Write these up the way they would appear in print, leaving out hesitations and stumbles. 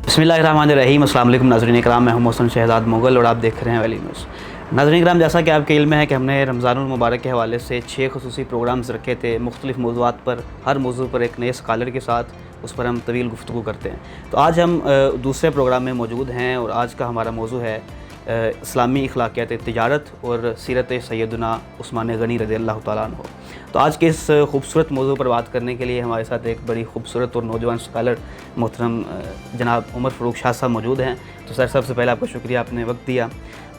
بسم اللہ الرحمن الرحیم۔ السلام علیکم ناظرین اکرام، میں ہوں محسن شہزاد مغل اور آپ دیکھ رہے ہیں ویلی نیوز۔ ناظرین اکرام، جیسا کہ آپ کے علم میں ہے کہ ہم نے رمضان المبارک کے حوالے سے 6 خصوصی پروگرامز رکھے تھے مختلف موضوعات پر، ہر موضوع پر ایک نئے اسکالر کے ساتھ اس پر ہم طویل گفتگو کرتے ہیں۔ تو آج ہم دوسرے پروگرام میں موجود ہیں اور آج کا ہمارا موضوع ہے اسلامی اخلاقیات تجارت اور سیرت سیدنا عثمان غنی رضی اللہ تعالیٰ عنہ۔ تو آج کے اس خوبصورت موضوع پر بات کرنے کے لیے ہمارے ساتھ ایک بڑی خوبصورت اور نوجوان اسکالر محترم جناب عمر فاروق شاہ صاحب موجود ہیں۔ تو سر، سب سے پہلے آپ کا شکریہ، آپ نے وقت دیا۔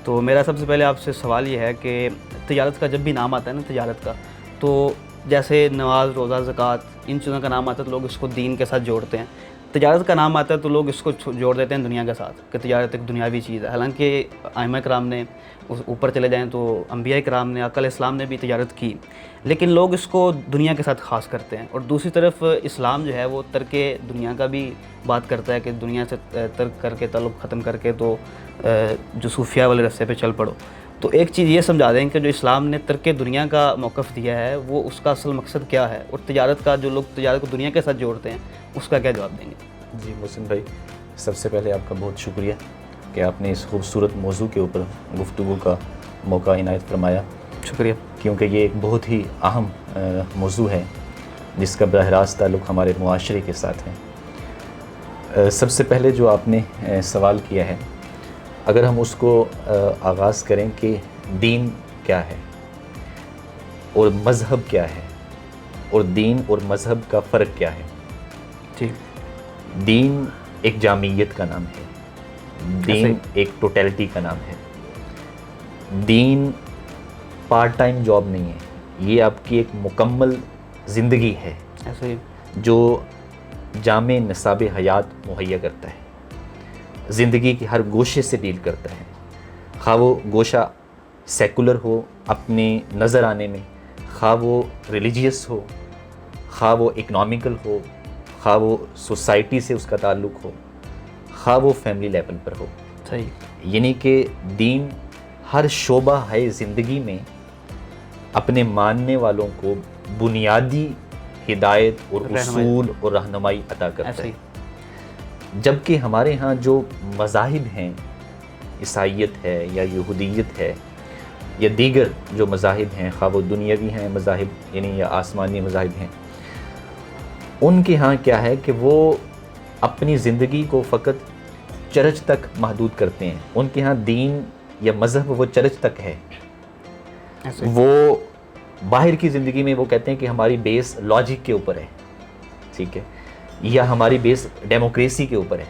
تو میرا سب سے پہلے آپ سے سوال یہ ہے کہ تجارت کا جب بھی نام آتا ہے نا، تجارت کا، تو جیسے نماز، روزہ، زکوٰۃ، ان چیزوں کا نام آتا ہے تو لوگ اس کو دین کے ساتھ جوڑتے ہیں۔ تجارت کا نام آتا ہے تو لوگ اس کو جوڑ دیتے ہیں دنیا کے ساتھ، کہ تجارت ایک دنیاوی چیز ہے۔ حالانکہ ائمہ کرام نے اوپر چلے جائیں تو انبیاء کرام نے، آقا علیہ السلام نے بھی تجارت کی، لیکن لوگ اس کو دنیا کے ساتھ خاص کرتے ہیں۔ اور دوسری طرف اسلام جو ہے وہ ترک دنیا کا بھی بات کرتا ہے کہ دنیا سے ترک کر کے، تعلق ختم کر کے تو جو صوفیہ والے رستے پہ چل پڑو۔ تو ایک چیز یہ سمجھا دیں کہ جو اسلام نے ترک دنیا کا موقف دیا ہے وہ اس کا اصل مقصد کیا ہے، اور تجارت کا، جو لوگ تجارت کو دنیا کے ساتھ جوڑتے ہیں، اس کا کیا جواب دیں گے؟ جی محسن بھائی، سب سے پہلے آپ کا بہت شکریہ کہ آپ نے اس خوبصورت موضوع کے اوپر گفتگو کا موقع عنایت فرمایا۔ شکریہ۔ کیونکہ یہ ایک بہت ہی اہم موضوع ہے جس کا براہ راست تعلق ہمارے معاشرے کے ساتھ ہے۔ سب سے پہلے جو آپ نے سوال کیا ہے، اگر ہم اس کو آغاز کریں کہ دین کیا ہے اور مذہب کیا ہے، اور دین اور مذہب کا فرق کیا ہے۔ جی۔ دین ایک جامعیت کا نام ہے، دین ایک ٹوٹیلٹی کا نام ہے۔ دین پارٹ ٹائم جاب نہیں ہے، یہ آپ کی ایک مکمل زندگی ہے ایسے ہی جو جامع نصاب حیات مہیا کرتا ہے، زندگی کے ہر گوشے سے ڈیل کرتا ہے، خواہ وہ گوشہ سیکولر ہو اپنے نظر آنے میں، خواہ وہ ریلیجیس ہو، خواہ وہ اکنامیکل ہو، خواہ وہ سوسائٹی سے اس کا تعلق ہو، خواہ وہ فیملی لیول پر ہو۔ صحیح۔ یعنی کہ دین ہر شعبہ ہے زندگی میں اپنے ماننے والوں کو بنیادی ہدایت اور اصول اور رہنمائی عطا کرتا ہے۔ جبکہ ہمارے ہاں جو مذاہب ہیں، عیسائیت ہے یا یہودیت ہے یا دیگر جو مذاہب ہیں، خواہ وہ دنیاوی ہیں مذاہب یعنی یا آسمانی مذاہب ہیں، ان کے ہاں کیا ہے کہ وہ اپنی زندگی کو فقط چرچ تک محدود کرتے ہیں۔ ان کے ہاں دین یا مذہب وہ چرچ تک ہے۔ وہ باہر کی زندگی میں وہ کہتے ہیں کہ ہماری بیس لاجک کے اوپر ہے، ٹھیک ہے، یا ہماری بیس ڈیموکریسی کے اوپر ہے،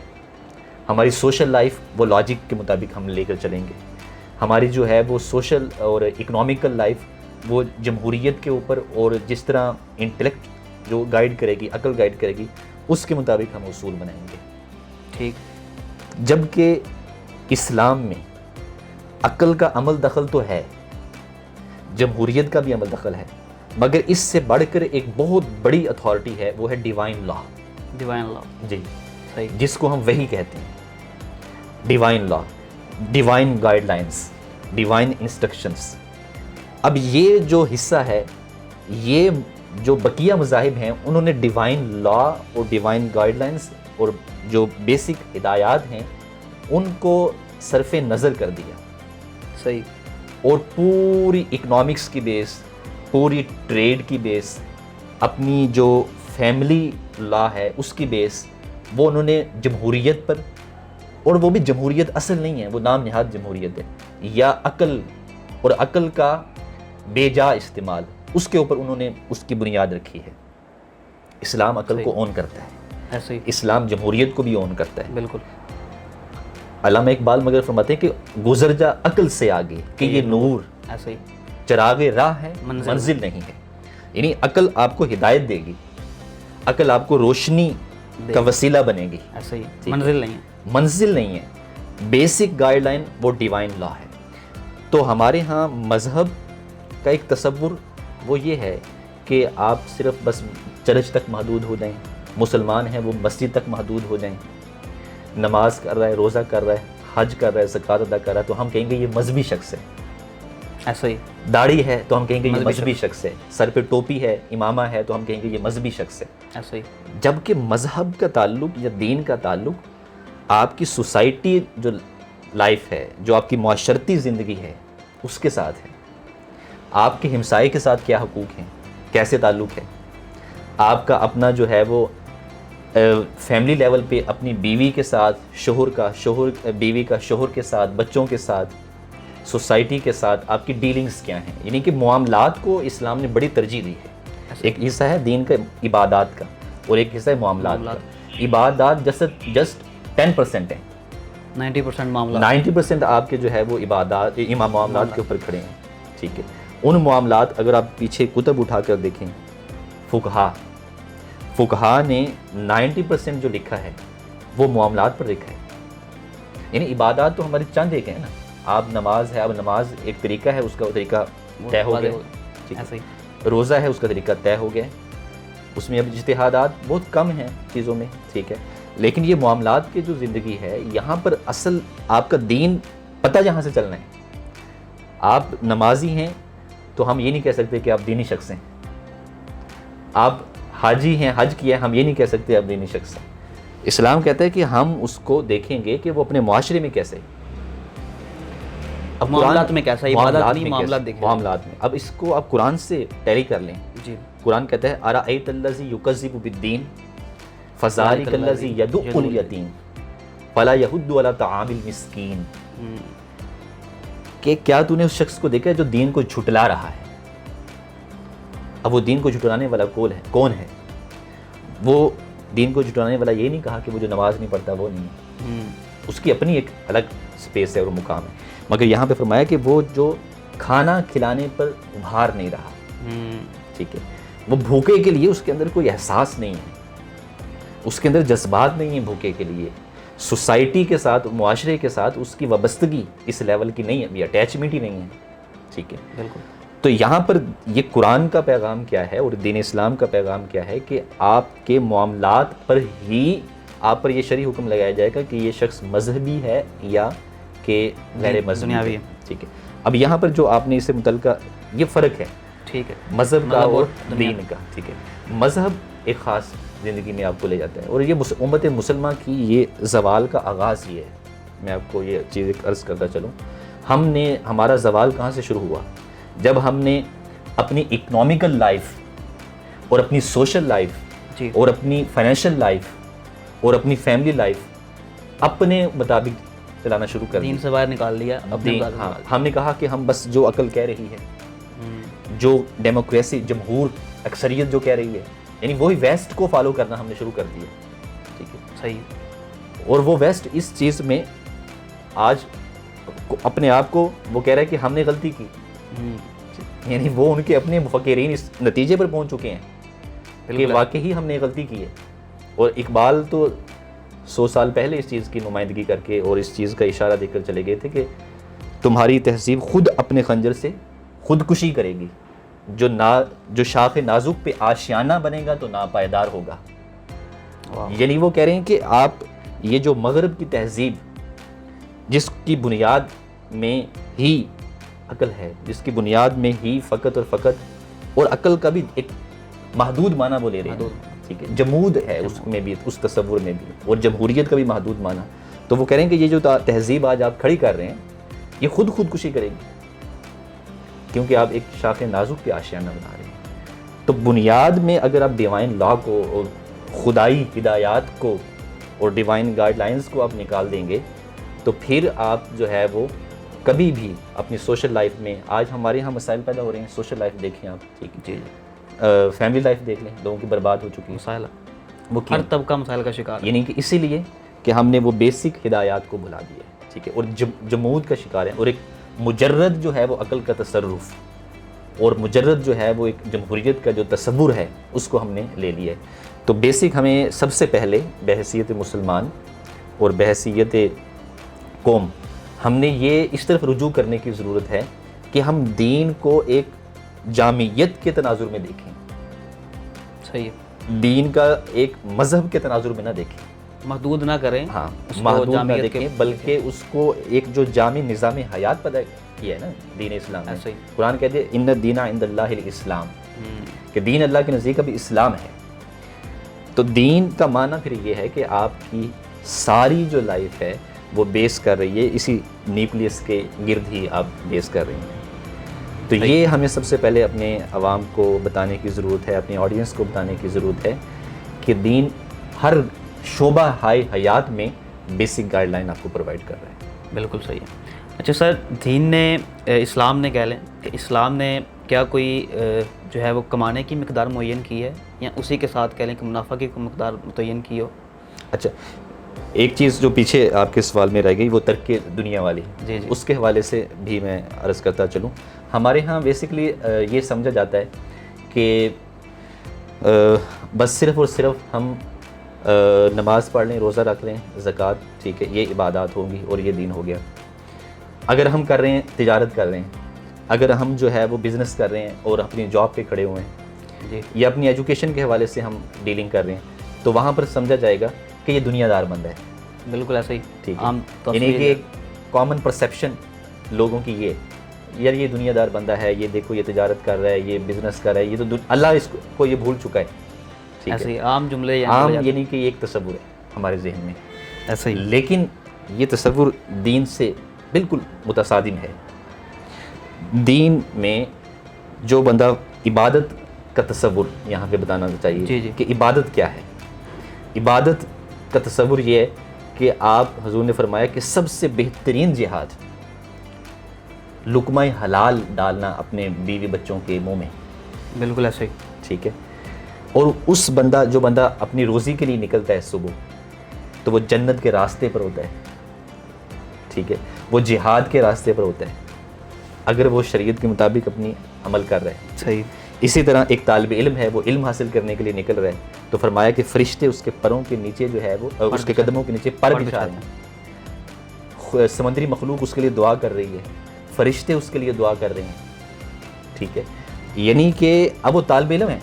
ہماری سوشل لائف وہ لاجک کے مطابق ہم لے کر چلیں گے، ہماری جو ہے وہ سوشل اور اکنامیکل لائف وہ جمہوریت کے اوپر، اور جس طرح انٹلیکٹ جو گائیڈ کرے گی، عقل گائیڈ کرے گی، اس کے مطابق ہم اصول بنائیں گے۔ ٹھیک۔ جبکہ اسلام میں عقل کا عمل دخل تو ہے، جمہوریت کا بھی عمل دخل ہے، مگر اس سے بڑھ کر ایک بہت بڑی اتھارٹی ہے، وہ ہے ڈیوائن لا۔ ڈیوائن لا، جی، صحیح، جس کو ہم وحی کہتے ہیں۔ Divine law, divine guidelines, divine instructions. اب یہ جو حصہ ہے، یہ جو بقیہ مذاہب ہیں انہوں نے ڈیوائن لا اور ڈیوائن گائیڈ لائنس اور جو بیسک ہدایات ہیں ان کو صرف نظر کر دیا، صحیح، اور پوری اکنامکس کی بیس، پوری ٹریڈ کی بیس، اپنی جو فیملی لا ہے اس کی بیس وہ انہوں نے جمہوریت پر، اور وہ بھی جمہوریت اصل نہیں ہے، وہ نام نہاد جمہوریت ہے، یا عقل اور عقل کا بے جا استعمال، اس کے اوپر انہوں نے اس کی بنیاد رکھی ہے۔ اسلام عقل کو اون کرتا ہے، ایسے ہی، اسلام جمہوریت کو بھی اون کرتا ہے۔ بالکل۔ علامہ اقبال مگر فرماتے ہیں کہ گزر جا عقل سے آگے کہ یہ نور ایسے ہی، چراغ راہ ہے منزل نہیں ہے۔ یعنی عقل آپ کو ہدایت دے گی، عقل آپ کو روشنی کا وسیلہ بنے گی، ایسے ہی، منزل نہیں ہے، منزل نہیں ہے۔ بیسک گائیڈ لائن وہ ڈیوائن لا ہے۔ تو ہمارے ہاں مذہب کا ایک تصور وہ یہ ہے کہ آپ صرف بس چرچ تک محدود ہو جائیں، مسلمان ہیں وہ مسجد تک محدود ہو جائیں، نماز کر رہا ہے، روزہ کر رہا ہے، حج کر رہا ہے، زکوٰۃ ادا کر رہا ہے تو ہم کہیں گے یہ مذہبی شخص ہے۔ ایسے ہی، داڑھی ہے تو ہم کہیں گے یہ مذہبی شخص ہے، سر پہ ٹوپی ہے، امامہ ہے تو ہم کہیں گے یہ مذہبی شخص ہے۔ ایسے ہی، جبکہ مذہب کا تعلق یا دین کا تعلق آپ کی سوسائٹی جو لائف ہے, جو آپ کی معاشرتی زندگی ہے, اس کے ساتھ ہے. آپ کے ہمسائے کے ساتھ کیا حقوق ہیں, کیسے تعلق ہے. آپ کا اپنا جو ہے وہ فیملی لیول پہ اپنی بیوی کے ساتھ, بیوی کا شوہر کے ساتھ, بچوں کے ساتھ, سوسائٹی کے ساتھ آپ کی ڈیلنگز کیا ہیں. یعنی کہ معاملات کو اسلام نے بڑی ترجیح دی ہے. ایک حصہ ہے دین کا عبادات کا اور ایک حصہ ہے معاملات کا. عبادات جسٹ 10% ہیں, 90% معاملات 90% آپ کے جو ہے وہ عبادات معاملات کے اوپر کھڑے ہیں. ٹھیک ہے, ان معاملات اگر آپ پیچھے کتب اٹھا کر دیکھیں, فقہا نے 90% جو لکھا ہے وہ معاملات پر لکھا ہے. یعنی عبادات تو ہماری چند ایک ہیں نا. آپ نماز ہے, اب نماز ایک طریقہ ہے, اس کا طریقہ طے ہو گیا. ٹھیک ہے, روزہ ہے, اس کا طریقہ طے ہو گیا. اس میں اب اجتہادات بہت کم ہیں چیزوں میں. ٹھیک ہے, لیکن یہ معاملات کی جو زندگی ہے, یہاں پر اصل آپ کا دین پتہ جہاں سے چلنا ہے. آپ نمازی ہیں تو ہم یہ نہیں کہہ سکتے کہ آپ دینی شخص ہیں. آپ حاجی ہیں, حج کیا ہے, ہم یہ نہیں کہہ سکتے آپ دینی شخص ہیں. اسلام کہتا ہے کہ ہم اس کو دیکھیں گے کہ وہ اپنے معاشرے میں کیسے ہے. اب معاملات میں کیسا, عبادت نہیں, معاملات دیکھیں. معاملات میں اب اس کو آپ قرآن سے ٹیلی کر لیں. جی, قرآن کہتا ہے ارأیت الذی یکذب بالدین فذلک الذی یدع الیتیم فلا یحض علی طعام المسکین. کہ کیا تو نے اس شخص کو دیکھا ہے جو دین کو جھٹلا رہا ہے. اب وہ دین کو جھٹلانے والا کون ہے؟ وہ دین کو جھٹلانے والا یہ نہیں کہا کہ وہ جو نماز نہیں پڑھتا وہ نہیں ہے. اس کی اپنی ایک الگ سپیس ہے اور مقام ہے. مگر یہاں پہ فرمایا کہ وہ جو کھانا کھلانے پر ابھار نہیں رہا. ٹھیک ہے, وہ بھوکے کے لیے اس کے اندر کوئی احساس نہیں ہے, اس کے اندر جذبات نہیں ہیں بھوکے کے لیے. سوسائٹی کے ساتھ, معاشرے کے ساتھ اس کی وابستگی اس لیول کی نہیں ہے, ابھی اٹیچمنٹ ہی نہیں ہے. ٹھیک ہے, بالکل. تو یہاں پر یہ قرآن کا پیغام کیا ہے اور دین اسلام کا پیغام کیا ہے کہ آپ کے معاملات پر ہی آپ پر یہ شرعی حکم لگایا جائے گا کہ یہ شخص مذہبی ہے یا کہ غیر مذہبی ہے. ٹھیک ہے, اب یہاں پر جو آپ نے اس سے متعلقہ یہ فرق ہے, ٹھیک ہے, مذہب کا اور دین کا. ٹھیک ہے, مذہب ایک خاص زندگی میں آپ کو لے جاتا ہے اور یہ امت مسلمہ کی یہ زوال کا آغاز ہی ہے. میں آپ کو یہ چیز ایک عرض کرتا چلوں, ہمارا زوال کہاں سے شروع ہوا؟ جب ہم نے اپنی اکنامیکل لائف اور اپنی سوشل لائف اور اپنی فائنینشیل لائف اور اپنی فیملی لائف اپنے مطابق چلانا شروع کر دیا, دین سے باہر نکال لیا. ہاں, ہم نے کہا کہ ہم بس جو عقل کہہ رہی ہے, جو ڈیموکریسی, جمہور, اکثریت جو کہہ رہی ہے, یعنی وہی ویسٹ کو فالو کرنا ہم نے شروع کر دیا. ٹھیک ہے, صحیح. اور وہ ویسٹ اس چیز میں آج اپنے آپ کو وہ کہہ رہا ہے کہ ہم نے غلطی کی. یعنی وہ ان کے اپنے مفکرین اس نتیجے پر پہنچ چکے ہیں کہ واقعی ہم نے غلطی کی ہے. اور اقبال تو 100 سال پہلے اس چیز کی نمائندگی کر کے اور اس چیز کا اشارہ دے کر چلے گئے تھے کہ تمہاری تہذیب خود اپنے خنجر سے خودکشی کرے گی. جو شاخ نازک پہ آشیانہ بنے گا تو ناپائیدار ہوگا. یعنی وہ کہہ رہے ہیں کہ آپ یہ جو مغرب کی تہذیب جس کی بنیاد میں ہی عقل ہے, جس کی بنیاد میں ہی فقط اور فقط اور عقل کا بھی ایک محدود معنی وہ لے رہے ہیں. ٹھیک ہے, جمود ہے اس میں بھی, اس تصور میں بھی, اور جمہوریت کا بھی محدود معنی. تو وہ کہہ رہے ہیں کہ یہ جو تہذیب آج آپ کھڑی کر رہے ہیں یہ خودکشی کرے گی کیونکہ آپ ایک شاخ نازک پہ آشیانہ بنا رہے ہیں. تو بنیاد میں اگر آپ ڈیوائن لا کو اور خدائی ہدایات کو اور ڈیوائن گائیڈ لائنز کو آپ نکال دیں گے تو پھر آپ جو ہے وہ کبھی بھی اپنی سوشل لائف میں, آج ہمارے یہاں مسائل پیدا ہو رہے ہیں, سوشل لائف دیکھیں آپ. ٹھیک ہے, فیملی لائف دیکھ لیں, لوگوں کی برباد ہو چکی ہے. مسائل وہ ہر طبقہ مسائل کا شکار ہے. یعنی کہ اسی لیے کہ ہم نے وہ بیسک ہدایات کو بھلا دیا ہے. ٹھیک ہے, اور جمود کا شکار ہے, اور ایک مجرد جو ہے وہ عقل کا تصرف اور مجرد جو ہے وہ ایک جمہوریت کا جو تصور ہے اس کو ہم نے لے لیا ہے. تو بیسک ہمیں سب سے پہلے بحیثیت مسلمان اور بحیثیت قوم ہم نے یہ اس طرف رجوع کرنے کی ضرورت ہے کہ ہم دین کو ایک جامعیت کے تناظر میں دیکھیں. صحیح, دین کا ایک مذہب کے تناظر میں نہ دیکھیں, محدود نہ کریں. ہاں, محدود نہ دیکھیں, بلکہ اس کو ایک جو جامع نظام حیات پیدا کیا ہے نا دین اسلام نے. قرآن کہتے ہیں ان الدین عند اللہ الاسلام, کہ دین اللہ کے نزدیک ابھی اسلام ہے. تو دین کا معنی پھر یہ ہے کہ آپ کی ساری جو لائف ہے وہ بیس کر رہی ہے اسی نیوکلیس کے گرد ہی آپ بیس کر رہی ہیں. تو یہ ہمیں سب سے پہلے اپنے عوام کو بتانے کی ضرورت ہے, اپنی آڈینس کو بتانے کی ضرورت ہے کہ دین ہر شعبہ حیات میں بیسک گائیڈ لائن آپ کو پرووائڈ کر رہا ہے. بالکل صحیح ہے. اچھا سر, دین نے, اسلام نے کہہ لیں کہ اسلام نے کیا کوئی جو ہے وہ کمانے کی مقدار معین کی ہے, یا اسی کے ساتھ کہہ لیں کہ منافع کی کوئی مقدار متعین کی ہو؟ اچھا, ایک چیز جو پیچھے آپ کے سوال میں رہ گئی وہ ترک دنیا والی, جی جی, اس کے حوالے سے بھی میں عرض کرتا چلوں. ہمارے ہاں بیسکلی یہ سمجھا جاتا ہے کہ بس صرف اور صرف ہم نماز پڑھ لیں, روزہ رکھ لیں, زکوٰۃ, ٹھیک ہے, یہ عبادات ہوں گی اور یہ دین ہو گیا. اگر ہم کر رہے ہیں, تجارت کر رہے ہیں, اگر ہم جو ہے وہ بزنس کر رہے ہیں اور اپنی جاب پہ کھڑے ہوئے ہیں, جی, یا اپنی ایجوکیشن کے حوالے سے ہم ڈیلنگ کر رہے ہیں, تو وہاں پر سمجھا جائے گا کہ یہ دنیا دار بندہ ہے. بالکل ایسا ہی, ٹھیک ہے, عام یعنی کہ ایک کامن پرسیپشن لوگوں کی یہ, یار یہ دنیا دار بندہ ہے, یہ دیکھو یہ تجارت کر رہا ہے, یہ بزنس کر رہا ہے, یہ تو اللہ اس کو یہ بھول چکا ہے. ٹھیک ایسے ہے, ہی عام جملے, عام یعنی کہ یہ ایک تصور ہے ہمارے ذہن میں. ایسا ہی, لیکن یہ تصور دین سے بالکل متصادم ہے. دین میں جو بندہ عبادت کا تصور یہاں پہ بتانا چاہیے, جی جی, کہ عبادت کیا ہے. عبادت کا تصور یہ ہے کہ آپ, حضور نے فرمایا کہ سب سے بہترین جہاد لقمہ حلال ڈالنا اپنے بیوی بچوں کے منہ میں. بالکل ایسے ہی, ٹھیک ہے, اور اس بندہ, جو بندہ اپنی روزی کے لیے نکلتا ہے صبح, تو وہ جنت کے راستے پر ہوتا ہے. ٹھیک ہے, وہ جہاد کے راستے پر ہوتا ہے اگر وہ شریعت کے مطابق اپنی عمل کر رہا ہے. صحیح. اسی طرح ایک طالب علم ہے, وہ علم حاصل کرنے کے لیے نکل رہا ہے, تو فرمایا کہ فرشتے اس کے پروں کے نیچے جو ہے وہ, اس کے قدموں کے نیچے پر بچھا رہے ہیں. سمندری مخلوق اس کے لیے دعا کر رہی ہے, فرشتے اس کے لیے دعا کر رہے ہیں. ٹھیک ہے, یعنی کہ اب وہ طالب علم ہے,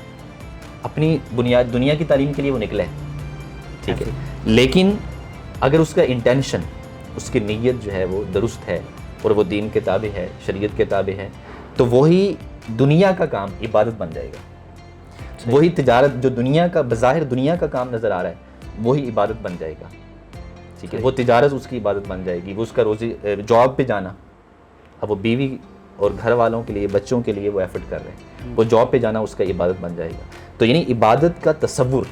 اپنی بنیاد دنیا کی تعلیم کے لیے وہ نکلا ہے. ٹھیک ہے, لیکن اگر اس کا انٹینشن, اس کی نیت جو ہے وہ درست ہے اور وہ دین کے تابع ہے, شریعت کے تابع ہے, تو وہی دنیا کا کام عبادت بن جائے گا. وہی تجارت جو دنیا کا بظاہر دنیا کا کام نظر آ رہا ہے, وہی عبادت بن جائے گا. ٹھیک ہے, وہ تجارت اس کی عبادت بن جائے گی. وہ اس کا روزی, جاب پہ جانا, اب وہ بیوی اور گھر والوں کے لیے, بچوں کے لیے وہ ایفرٹ کر رہے ہیں, وہ جاب پہ جانا اس کا عبادت بن جائے گا. تو یعنی عبادت کا تصور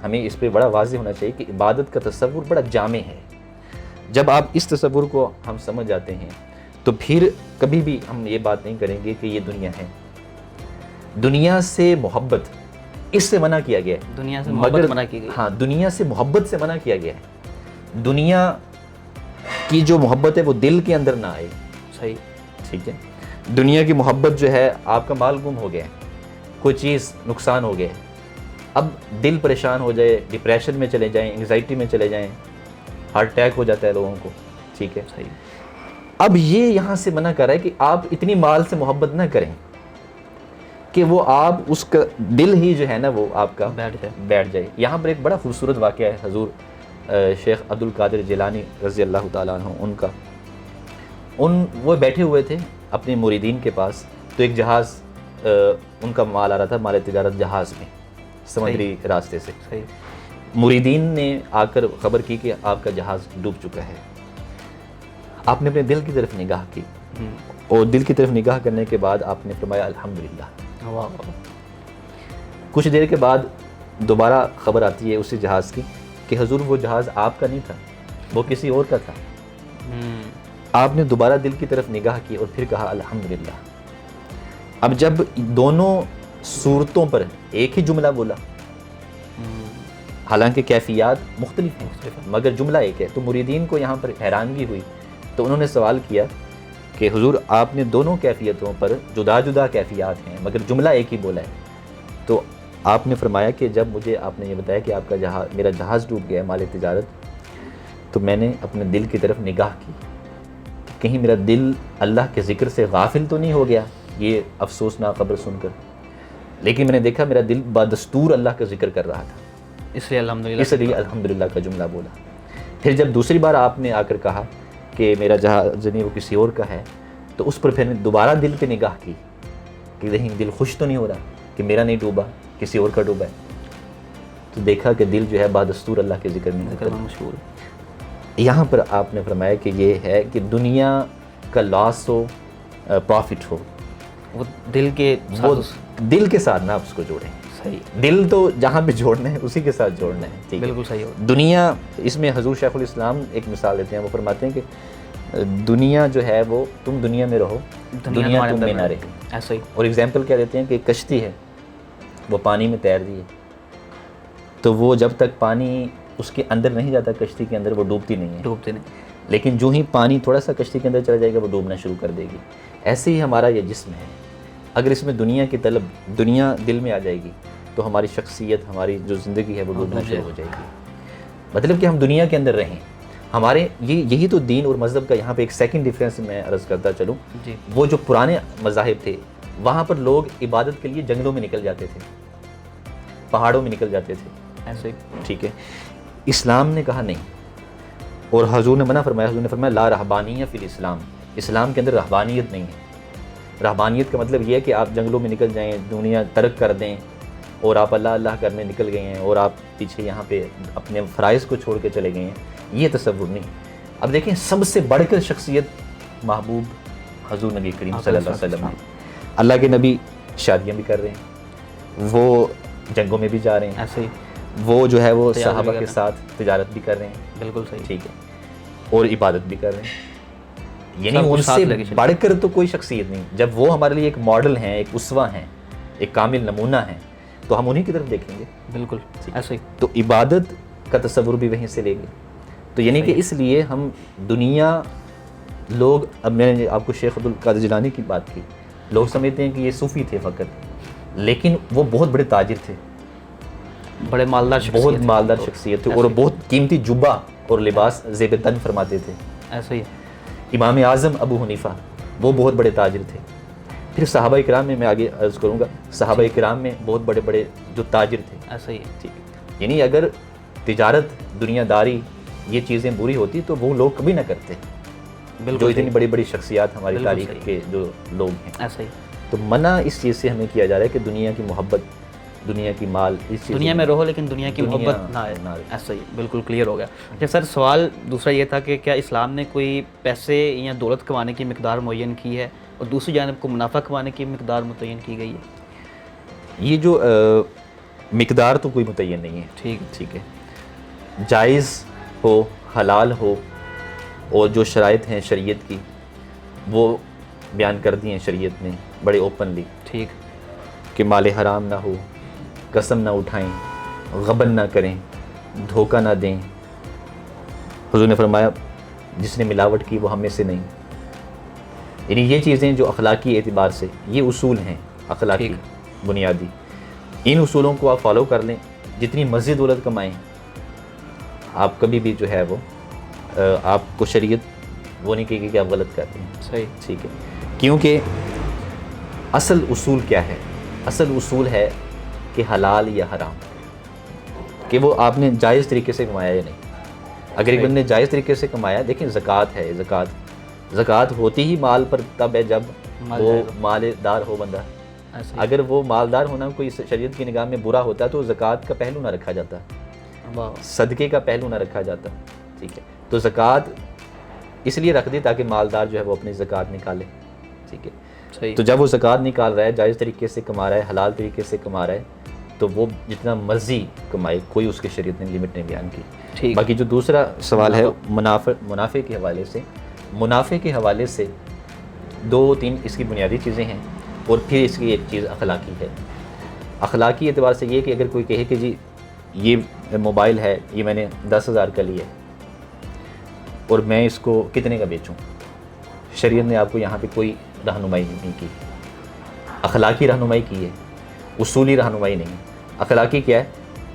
ہمیں اس پہ بڑا واضح ہونا چاہیے کہ عبادت کا تصور بڑا جامع ہے. جب آپ اس تصور کو ہم سمجھ جاتے ہیں تو پھر کبھی بھی ہم یہ بات نہیں کریں گے کہ یہ دنیا ہے. دنیا سے محبت اس سے منع کیا گیا ہے, دنیا سے محبت منع کی گئی. ہاں, دنیا سے محبت سے منع کیا گیا ہے. دنیا کی جو محبت ہے وہ دل کے اندر نہ آئے. صحیح. ٹھیک ہے, دنیا کی محبت جو ہے, آپ کا مال گم ہو گیا ہے, کوئی چیز نقصان ہو گیا ہے, اب دل پریشان ہو جائے, ڈپریشن میں چلے جائیں, انگزائٹی میں چلے جائیں, ہارٹ اٹیک ہو جاتا ہے لوگوں کو. ٹھیک ہے, صحیح. اب یہ یہاں سے منع کر رہا ہے کہ آپ اتنی مال سے محبت نہ کریں کہ وہ آپ, اس کا دل ہی جو ہے نا وہ آپ کا بیٹھ جائے. یہاں پر ایک بڑا خوبصورت واقعہ ہے حضور شیخ عبد القادر جیلانی رضی اللہ تعالیٰ عنہ, ان کا, وہ بیٹھے ہوئے تھے اپنے مریدین کے پاس, تو ایک جہاز, ان کا مال آ رہا تھا, مال تجارت جہاز میں, سمندری راستے سے. صحیح. مریدین نے آ کر خبر کی کہ آپ کا جہاز ڈوب چکا ہے. آپ نے اپنے دل کی طرف نگاہ کی, اور دل کی طرف نگاہ کرنے کے بعد آپ نے فرمایا الحمدللہ. کچھ دیر کے بعد دوبارہ خبر آتی ہے اسی جہاز کی کہ حضور وہ جہاز آپ کا نہیں تھا, وہ کسی اور کا تھا. آپ نے دوبارہ دل کی طرف نگاہ کی اور پھر کہا الحمدللہ. اب جب دونوں صورتوں پر ایک ہی جملہ بولا, حالانکہ کیفیات مختلف ہیں مگر جملہ ایک ہے, تو مریدین کو یہاں پر حیرانگی ہوئی. تو انہوں نے سوال کیا کہ حضور آپ نے دونوں کیفیتوں پر جدا جدا کیفیات ہیں مگر جملہ ایک ہی بولا ہے. تو آپ نے فرمایا کہ جب مجھے آپ نے یہ بتایا کہ آپ کا جہاز, میرا جہاز ڈوب گیا ہے مال تجارت, تو میں نے اپنے دل کی طرف نگاہ کی کہ کہیں میرا دل اللہ کے ذکر سے غافل تو نہیں ہو گیا یہ افسوسناک خبر سن کر. لیکن میں نے دیکھا میرا دل بدستور اللہ کا ذکر کر رہا تھا, اس لیے الحمدللہ کا جملہ بولا. پھر جب دوسری بار آپ نے آ کر کہا کہ میرا جہاز نہیں وہ کسی اور کا ہے, تو اس پر پھر دوبارہ دل پہ نگاہ کی کہ نہیں, دل خوش تو نہیں ہو رہا کہ میرا نہیں ڈوبا, کسی اور کا ڈوبا ہے. تو دیکھا کہ دل جو ہے بادستور اللہ کے ذکر میں ذکر میں مشغول. یہاں پر آپ نے فرمایا کہ یہ ہے کہ دنیا کا لاس ہو پروفٹ ہو، وہ دل کے وہ دل کے ساتھ نہ آپ اس کو جوڑیں. صحیح، دل تو جہاں پہ جوڑنا ہے اسی کے ساتھ جوڑنا ہے. ٹھیک ہے، بالکل صحیح ہو. دنیا، اس میں حضور شیخ الاسلام ایک مثال دیتے ہیں، وہ فرماتے ہیں کہ دنیا جو ہے وہ تم دنیا میں رہو، دنیا تم میں نہ رہے. ایسا ہی. اور ایگزامپل کیا دیتے ہیں کہ ایک کشتی ہے، وہ پانی میں تیر رہی ہے، تو وہ جب تک پانی اس کے اندر نہیں جاتا کشتی کے اندر وہ ڈوبتی نہیں ہے. ڈوبتے نہیں. لیکن جو ہی پانی تھوڑا سا کشتی کے اندر چلا جائے گا وہ ڈوبنا شروع کر دے گی. ایسے ہی ہمارا یہ جسم ہے، اگر اس میں دنیا کی طلب، دنیا دل میں آ جائے گی تو ہماری شخصیت، ہماری جو زندگی ہے وہ ڈوبنا شروع ہو جائے گی. مطلب کہ ہم دنیا کے اندر رہیں. ہمارے یہی تو دین اور مذہب کا یہاں پہ ایک سیکنڈ ڈیفرنس میں عرض کرتا چلوں. جی. وہ جو پرانے مذاہب تھے وہاں پر لوگ عبادت کے لیے جنگلوں میں نکل جاتے تھے، پہاڑوں میں نکل جاتے تھے. ایسے ہی. ٹھیک ہے، اسلام نے کہا نہیں، اور حضور نے منع فرمایا. حضور نے فرمایا لا رہبانیہ فی الاسلام، اسلام کے اندر رہبانیت نہیں ہے. رہبانیت کا مطلب یہ ہے کہ آپ جنگلوں میں نکل جائیں، دنیا ترک کر دیں اور آپ اللہ اللہ کرنے نکل گئے ہیں اور آپ پیچھے یہاں پہ اپنے فرائض کو چھوڑ کے چلے گئے ہیں. یہ تصور نہیں. اب دیکھیں سب سے بڑھ کر شخصیت محبوب حضور نبی کریم صلی اللہ علیہ وسلم ہے. اللہ کے نبی شادیاں بھی کر رہے ہیں، وہ جنگوں میں بھی جا رہے ہیں. ایسے ہی. وہ جو ہے وہ صحابہ کے ساتھ تجارت بھی کر رہے ہیں. بالکل صحیح. ٹھیک ہے، اور عبادت بھی کر رہے ہیں. یعنی ان سے بڑھ کر تو کوئی شخصیت نہیں. جب وہ ہمارے لیے ایک ماڈل ہیں، ایک اسوہ ہیں، ایک کامل نمونہ ہیں، تو ہم انہیں کی طرف دیکھیں گے. بالکل ایسے ہی. تو عبادت کا تصور بھی وہیں سے لیں گے. تو یعنی کہ اس لیے ہم دنیا، لوگ، اب میں نے آپ کو شیخ عبد القادر جیلانی کی بات کی، لوگ سمجھتے ہیں کہ یہ صوفی تھے فقط، لیکن وہ بہت بڑے تاجر تھے، بڑے مالدار شخصیت، بہت مالدار شخصیت تھے، اور بہت قیمتی جبہ اور لباس زیب تن فرماتے تھے. ایسا ہی. امام اعظم ابو حنیفہ وہ بہت بڑے تاجر تھے. پھر صحابہ اکرام میں آگے عرض کروں گا، صحابہ اکرام میں بہت بڑے بڑے جو تاجر تھے. ایسا ہی. ٹھیک ہے، یعنی اگر تجارت، دنیا داری، یہ چیزیں بری ہوتی تو وہ لوگ کبھی نہ کرتے جو اتنی بڑی بڑی شخصیات ہماری تاریخ کے جو لوگ ہیں. ایسا ہی. تو منع اس چیز سے ہمیں کیا جا رہا ہے کہ دنیا کی محبت، دنیا کی مال، اس چیز دنیا میں رہو لیکن دنیا کی محبت نہ آئے. ایسا ہی. بالکل کلیئر ہو گیا. اچھا سر، سوال دوسرا یہ تھا کہ کیا اسلام نے کوئی پیسے یا دولت کمانے کی مقدار معین کی ہے اور دوسری جانب کو منافع کمانے کی مقدار متعین کی گئی ہے؟ یہ جو مقدار تو کوئی متعین نہیں ہے. ٹھیک ہے، جائز ہو، حلال ہو، اور جو شرائط ہیں شریعت کی وہ بیان کر دی ہیں شریعت نے بڑے اوپنلی. ٹھیک. کہ مال حرام نہ ہو، قسم نہ اٹھائیں، غبن نہ کریں، دھوکہ نہ دیں. حضور نے فرمایا جس نے ملاوٹ کی وہ ہم میں سے نہیں. یعنی یہ چیزیں جو اخلاقی اعتبار سے یہ اصول ہیں اخلاقی بنیادی، ان اصولوں کو آپ فالو کر لیں. جتنی مرضی دولت کمائیں، آپ کبھی بھی جو ہے وہ آپ کو شریعت وہ نہیں کہے گی کہ آپ غلط کرتے ہیں. صحیح. ٹھیک ہے، کیونکہ اصل اصول کیا ہے؟ اصل اصول ہے کہ حلال یا حرام، کہ وہ آپ نے جائز طریقے سے کمایا یا نہیں. اگر ایک بندے نے جائز طریقے سے کمایا، دیکھیں زکوٰۃ ہے، زکوٰۃ ہوتی ہی مال پر تب ہے جب وہ مالدار ہو بندہ. اگر وہ مالدار ہونا کوئی شریعت کی نگاہ میں برا ہوتا تو زکوٰۃ کا پہلو نہ رکھا جاتا، صدقے کا پہلو نہ رکھا جاتا. ٹھیک ہے، تو زکوٰۃ اس لیے رکھ دی تاکہ مالدار جو ہے وہ اپنی زکوٰۃ نکالے. ٹھیک ہے، تو جب وہ زکوٰۃ نکال رہا ہے، جائز طریقے سے کما رہا ہے، حلال طریقے سے کما رہا ہے، تو وہ جتنا مرضی کمائے، کوئی اس کی شریعت نے لمٹ نہیں بیان کی. باقی جو دوسرا سوال ہے منافع کے حوالے سے، منافع کے حوالے سے 2-3 اس کی بنیادی چیزیں ہیں، اور پھر اس کی ایک چیز اخلاقی ہے. اخلاقی اعتبار سے یہ کہ اگر کوئی کہے کہ جی یہ موبائل ہے، یہ میں نے 10,000 کا لیا اور میں اس کو کتنے کا بیچوں، شریعت نے آپ کو یہاں پہ کوئی رہنمائی نہیں کی. اخلاقی رہنمائی کی ہے، اصولی رہنمائی نہیں. اخلاقی کیا ہے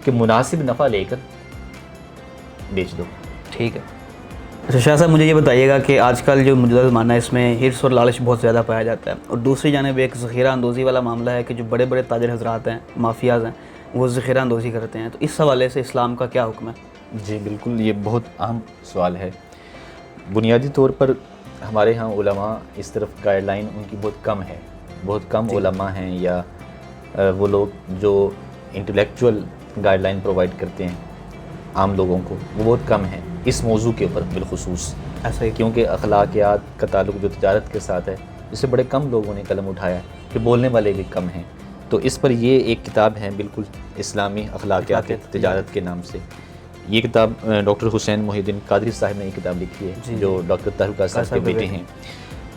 کہ مناسب نفع لے کر بیچ دو. ٹھیک ہے. اچھا شاہ صاحب، مجھے یہ بتائیے گا کہ آج کل جو موجودہ زمانہ ہے اس میں حرص اور لالچ بہت زیادہ پایا جاتا ہے، اور دوسری جانب ایک ذخیرہ اندوزی والا معاملہ ہے کہ جو بڑے بڑے تاجر حضرات ہیں، مافیاز ہیں، وہ ذخیرہ اندوزی کرتے ہیں. تو اس حوالے سے اسلام کا کیا حکم ہے؟ جی بالکل، یہ بہت اہم سوال ہے. بنیادی طور پر ہمارے ہاں علماء اس طرف گائیڈ لائن ان کی بہت کم ہے. بہت کم علماء ہیں یا وہ لوگ جو انٹلیکچول گائیڈ لائن پرووائڈ کرتے ہیں عام لوگوں کو وہ بہت کم ہیں اس موضوع کے اوپر بالخصوص، ایسا ہی کیونکہ اخلاقیات کا تعلق جو تجارت کے ساتھ ہے اس سے بڑے کم لوگوں نے قلم اٹھایا ہے، کہ بولنے والے بھی کم ہیں. تو اس پر یہ ایک کتاب ہے بالکل اسلامی اخلاقیات تجارت کے نام سے. یہ کتاب ڈاکٹر حسین محی الدین قادری صاحب نے یہ کتاب لکھی ہے جو ڈاکٹر طاہر صاحب کے بیٹے ہیں،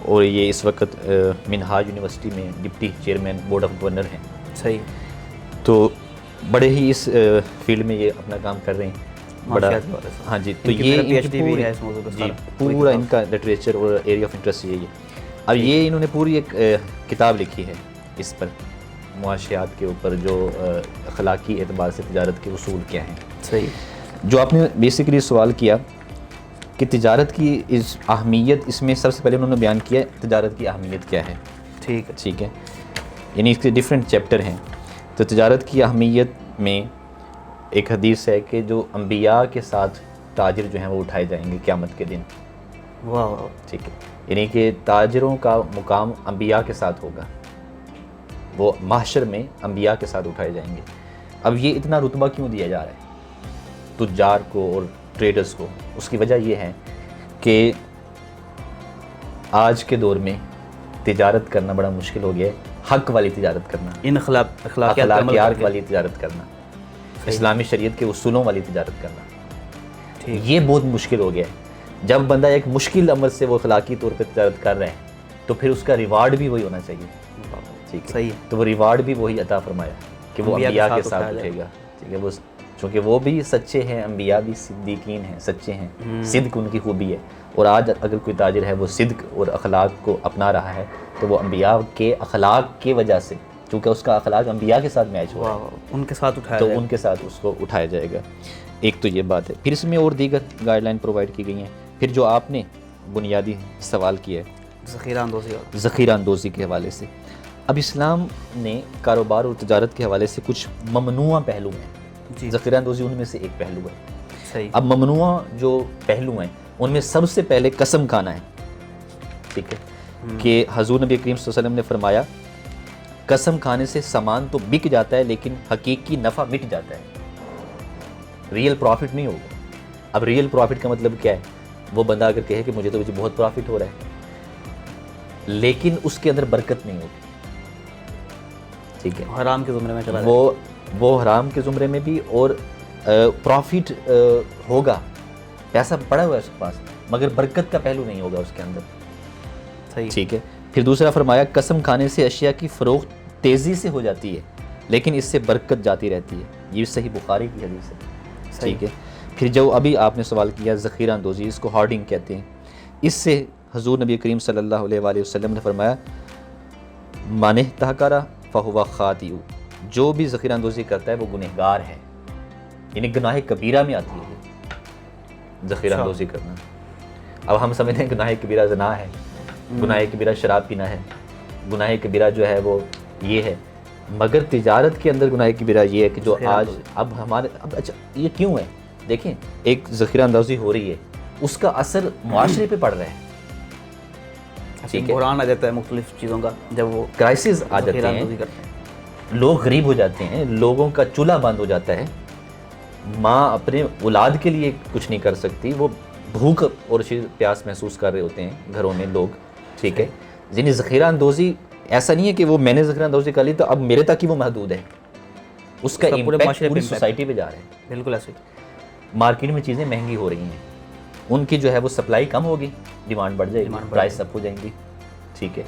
اور یہ اس وقت منہاج یونیورسٹی میں deputy chairman board of governor ہیں. صحیح. تو بڑے ہی اس فیلڈ میں یہ اپنا کام کر رہے ہیں بڑا. ہاں جی. تو یہ جی پورا ان کا لٹریچر اور ایریا آف انٹرسٹ یہی ہے. اب یہ انہوں نے پوری ایک کتاب لکھی ہے اس پر، معاشیات کے اوپر جو اخلاقی اعتبار سے تجارت کے اصول کیا ہیں. صحیح. جو آپ نے بیسیکلی سوال کیا کہ تجارت کی اس اہمیت، اس میں سب سے پہلے انہوں نے بیان کیا ہے تجارت کی اہمیت کیا ہے. ٹھیک ہے. یعنی اس کے ڈیفرنٹ چیپٹر ہیں. تو تجارت کی اہمیت میں ایک حدیث ہے کہ جو انبیاء کے ساتھ تاجر جو ہیں وہ اٹھائے جائیں گے قیامت کے دن. واہ. ٹھیک ہے. یعنی کہ تاجروں کا مقام انبیاء کے ساتھ ہوگا، وہ محشر میں انبیاء کے ساتھ اٹھائے جائیں گے. اب یہ اتنا رتبہ کیوں دیا جا رہا ہے تجار کو اور ٹریڈرز کو؟ اس کی وجہ یہ ہے کہ آج کے دور میں تجارت کرنا بڑا مشکل ہو گیا ہے. حق والی تجارت کرنا، ان اخلاقیات والی تجارت کرنا، اسلامی شریعت کے اصولوں والی تجارت کرنا، یہ بہت مشکل ہو گیا ہے. جب بندہ ایک مشکل عمل سے وہ اخلاقی طور پہ تجارت کر رہے ہیں تو پھر اس کا ریوارڈ بھی وہی ہونا چاہیے. ٹھیک ہے. صحیح. تو وہ ریوارڈ بھی وہی عطا فرمایا کہ وہ انبیاء کے ساتھ اٹھے گا. ٹھیک ہے. وہ چونکہ وہ بھی سچے ہیں، انبیاء بھی صدیقین ہیں، سچے ہیں، صدق ان کی خوبی ہے. اور آج اگر کوئی تاجر ہے وہ صدق اور اخلاق کو اپنا رہا ہے تو وہ انبیاء کے اخلاق کی وجہ سے، چونکہ اس کا اخلاق انبیاء کے ساتھ میچ ہوا ہے، ان کے ساتھ اٹھایا تو ان کے ساتھ اس کو اٹھایا جائے گا. ایک تو یہ بات ہے. پھر اس میں اور دیگر گائیڈ لائن پرووائڈ کی گئی ہیں. پھر جو آپ نے بنیادی سوال کیا ہے ذخیرہ اندوزی کے حوالے سے، اب اسلام نے کاروبار اور تجارت کے حوالے سے کچھ ممنوع پہلو ہیں. ذخیرہ اندوزی ان میں سے ایک پہلو ہے. صحیح. اب ممنوع جو پہلو ہیں ان میں سب سے پہلے قسم کھانا ہے. ٹھیک ہے. کہ حضور نبی کریم صلی اللہ علیہ وسلم نے فرمایا قسم کھانے سے سامان تو بک جاتا ہے لیکن حقیقی نفع مٹ جاتا ہے، ریئل پروفٹ نہیں ہوگا. اب ریئل پروفٹ کا مطلب کیا ہے؟ وہ بندہ اگر کہے کہ مجھے بہت پروفٹ ہو رہا ہے لیکن اس کے اندر برکت نہیں ہوگی. ٹھیک ہے. حرام کے زمرے میں چلا وہ حرام کے زمرے میں بھی، اور پروفٹ ہوگا، پیسہ پڑا ہوا ہے اس کے پاس، مگر برکت کا پہلو نہیں ہوگا اس کے اندر. صحیح. ٹھیک ہے. پھر دوسرا فرمایا قسم کھانے سے اشیاء کی فروخت تیزی سے ہو جاتی ہے لیکن اس سے برکت جاتی رہتی ہے. یہ صحیح بخاری کی حدیث ہے. ٹھیک ہے. پھر جو ابھی آپ نے سوال کیا ذخیرہ اندوزی، اس کو ہارڈنگ کہتے ہیں. اس سے حضور نبی کریم صلی اللہ علیہ وآلہ وسلم نے فرمایا من احتکر فہو خاطئ، جو بھی ذخیرہ اندوزی کرتا ہے وہ گنہگار ہے. یعنی گناہ کبیرہ میں آتی ہے یہ ذخیرہ اندوزی کرنا. اب ہم سمجھتے ہیں گناہ کبیرہ زنا ہے، گناہ کبیرہ شراب پینا ہے، گناہ کبیرہ جو ہے وہ یہ ہے، مگر تجارت کے اندر گناہ کبیرہ یہ ہے کہ جو آج اب ہمارے اچھا یہ کیوں ہے؟ دیکھیں ایک ذخیرہ اندوزی ہو رہی ہے، اس کا اثر معاشرے پہ پڑ رہا ہے. ٹھیک ہے. بحران آ جاتا ہے مختلف چیزوں کا، جب وہ کرائسس آ جاتے ہیں، لوگ غریب ہو جاتے ہیں، لوگوں کا چولہا بند ہو جاتا ہے، ماں اپنے اولاد کے لیے کچھ نہیں کر سکتی، وہ بھوک اور پیاس محسوس کر رہے ہوتے ہیں گھروں میں لوگ. ٹھیک ہے. یعنی ذخیرہ اندوزی ایسا نہیں ہے کہ وہ میں نے ذخیرہ اندوزی کر لی تو اب میرے تک ہی وہ محدود ہے، اس کا امپیکٹ پوری سوسائٹی پہ جا رہا ہے. بالکل ایسے. مارکیٹ میں چیزیں مہنگی ہو رہی ہیں، ان کی جو ہے وہ سپلائی کم ہوگی، ڈیمانڈ بڑھ جائے گی، پرائس اپ ہو جائیں گی. ٹھیک ہے.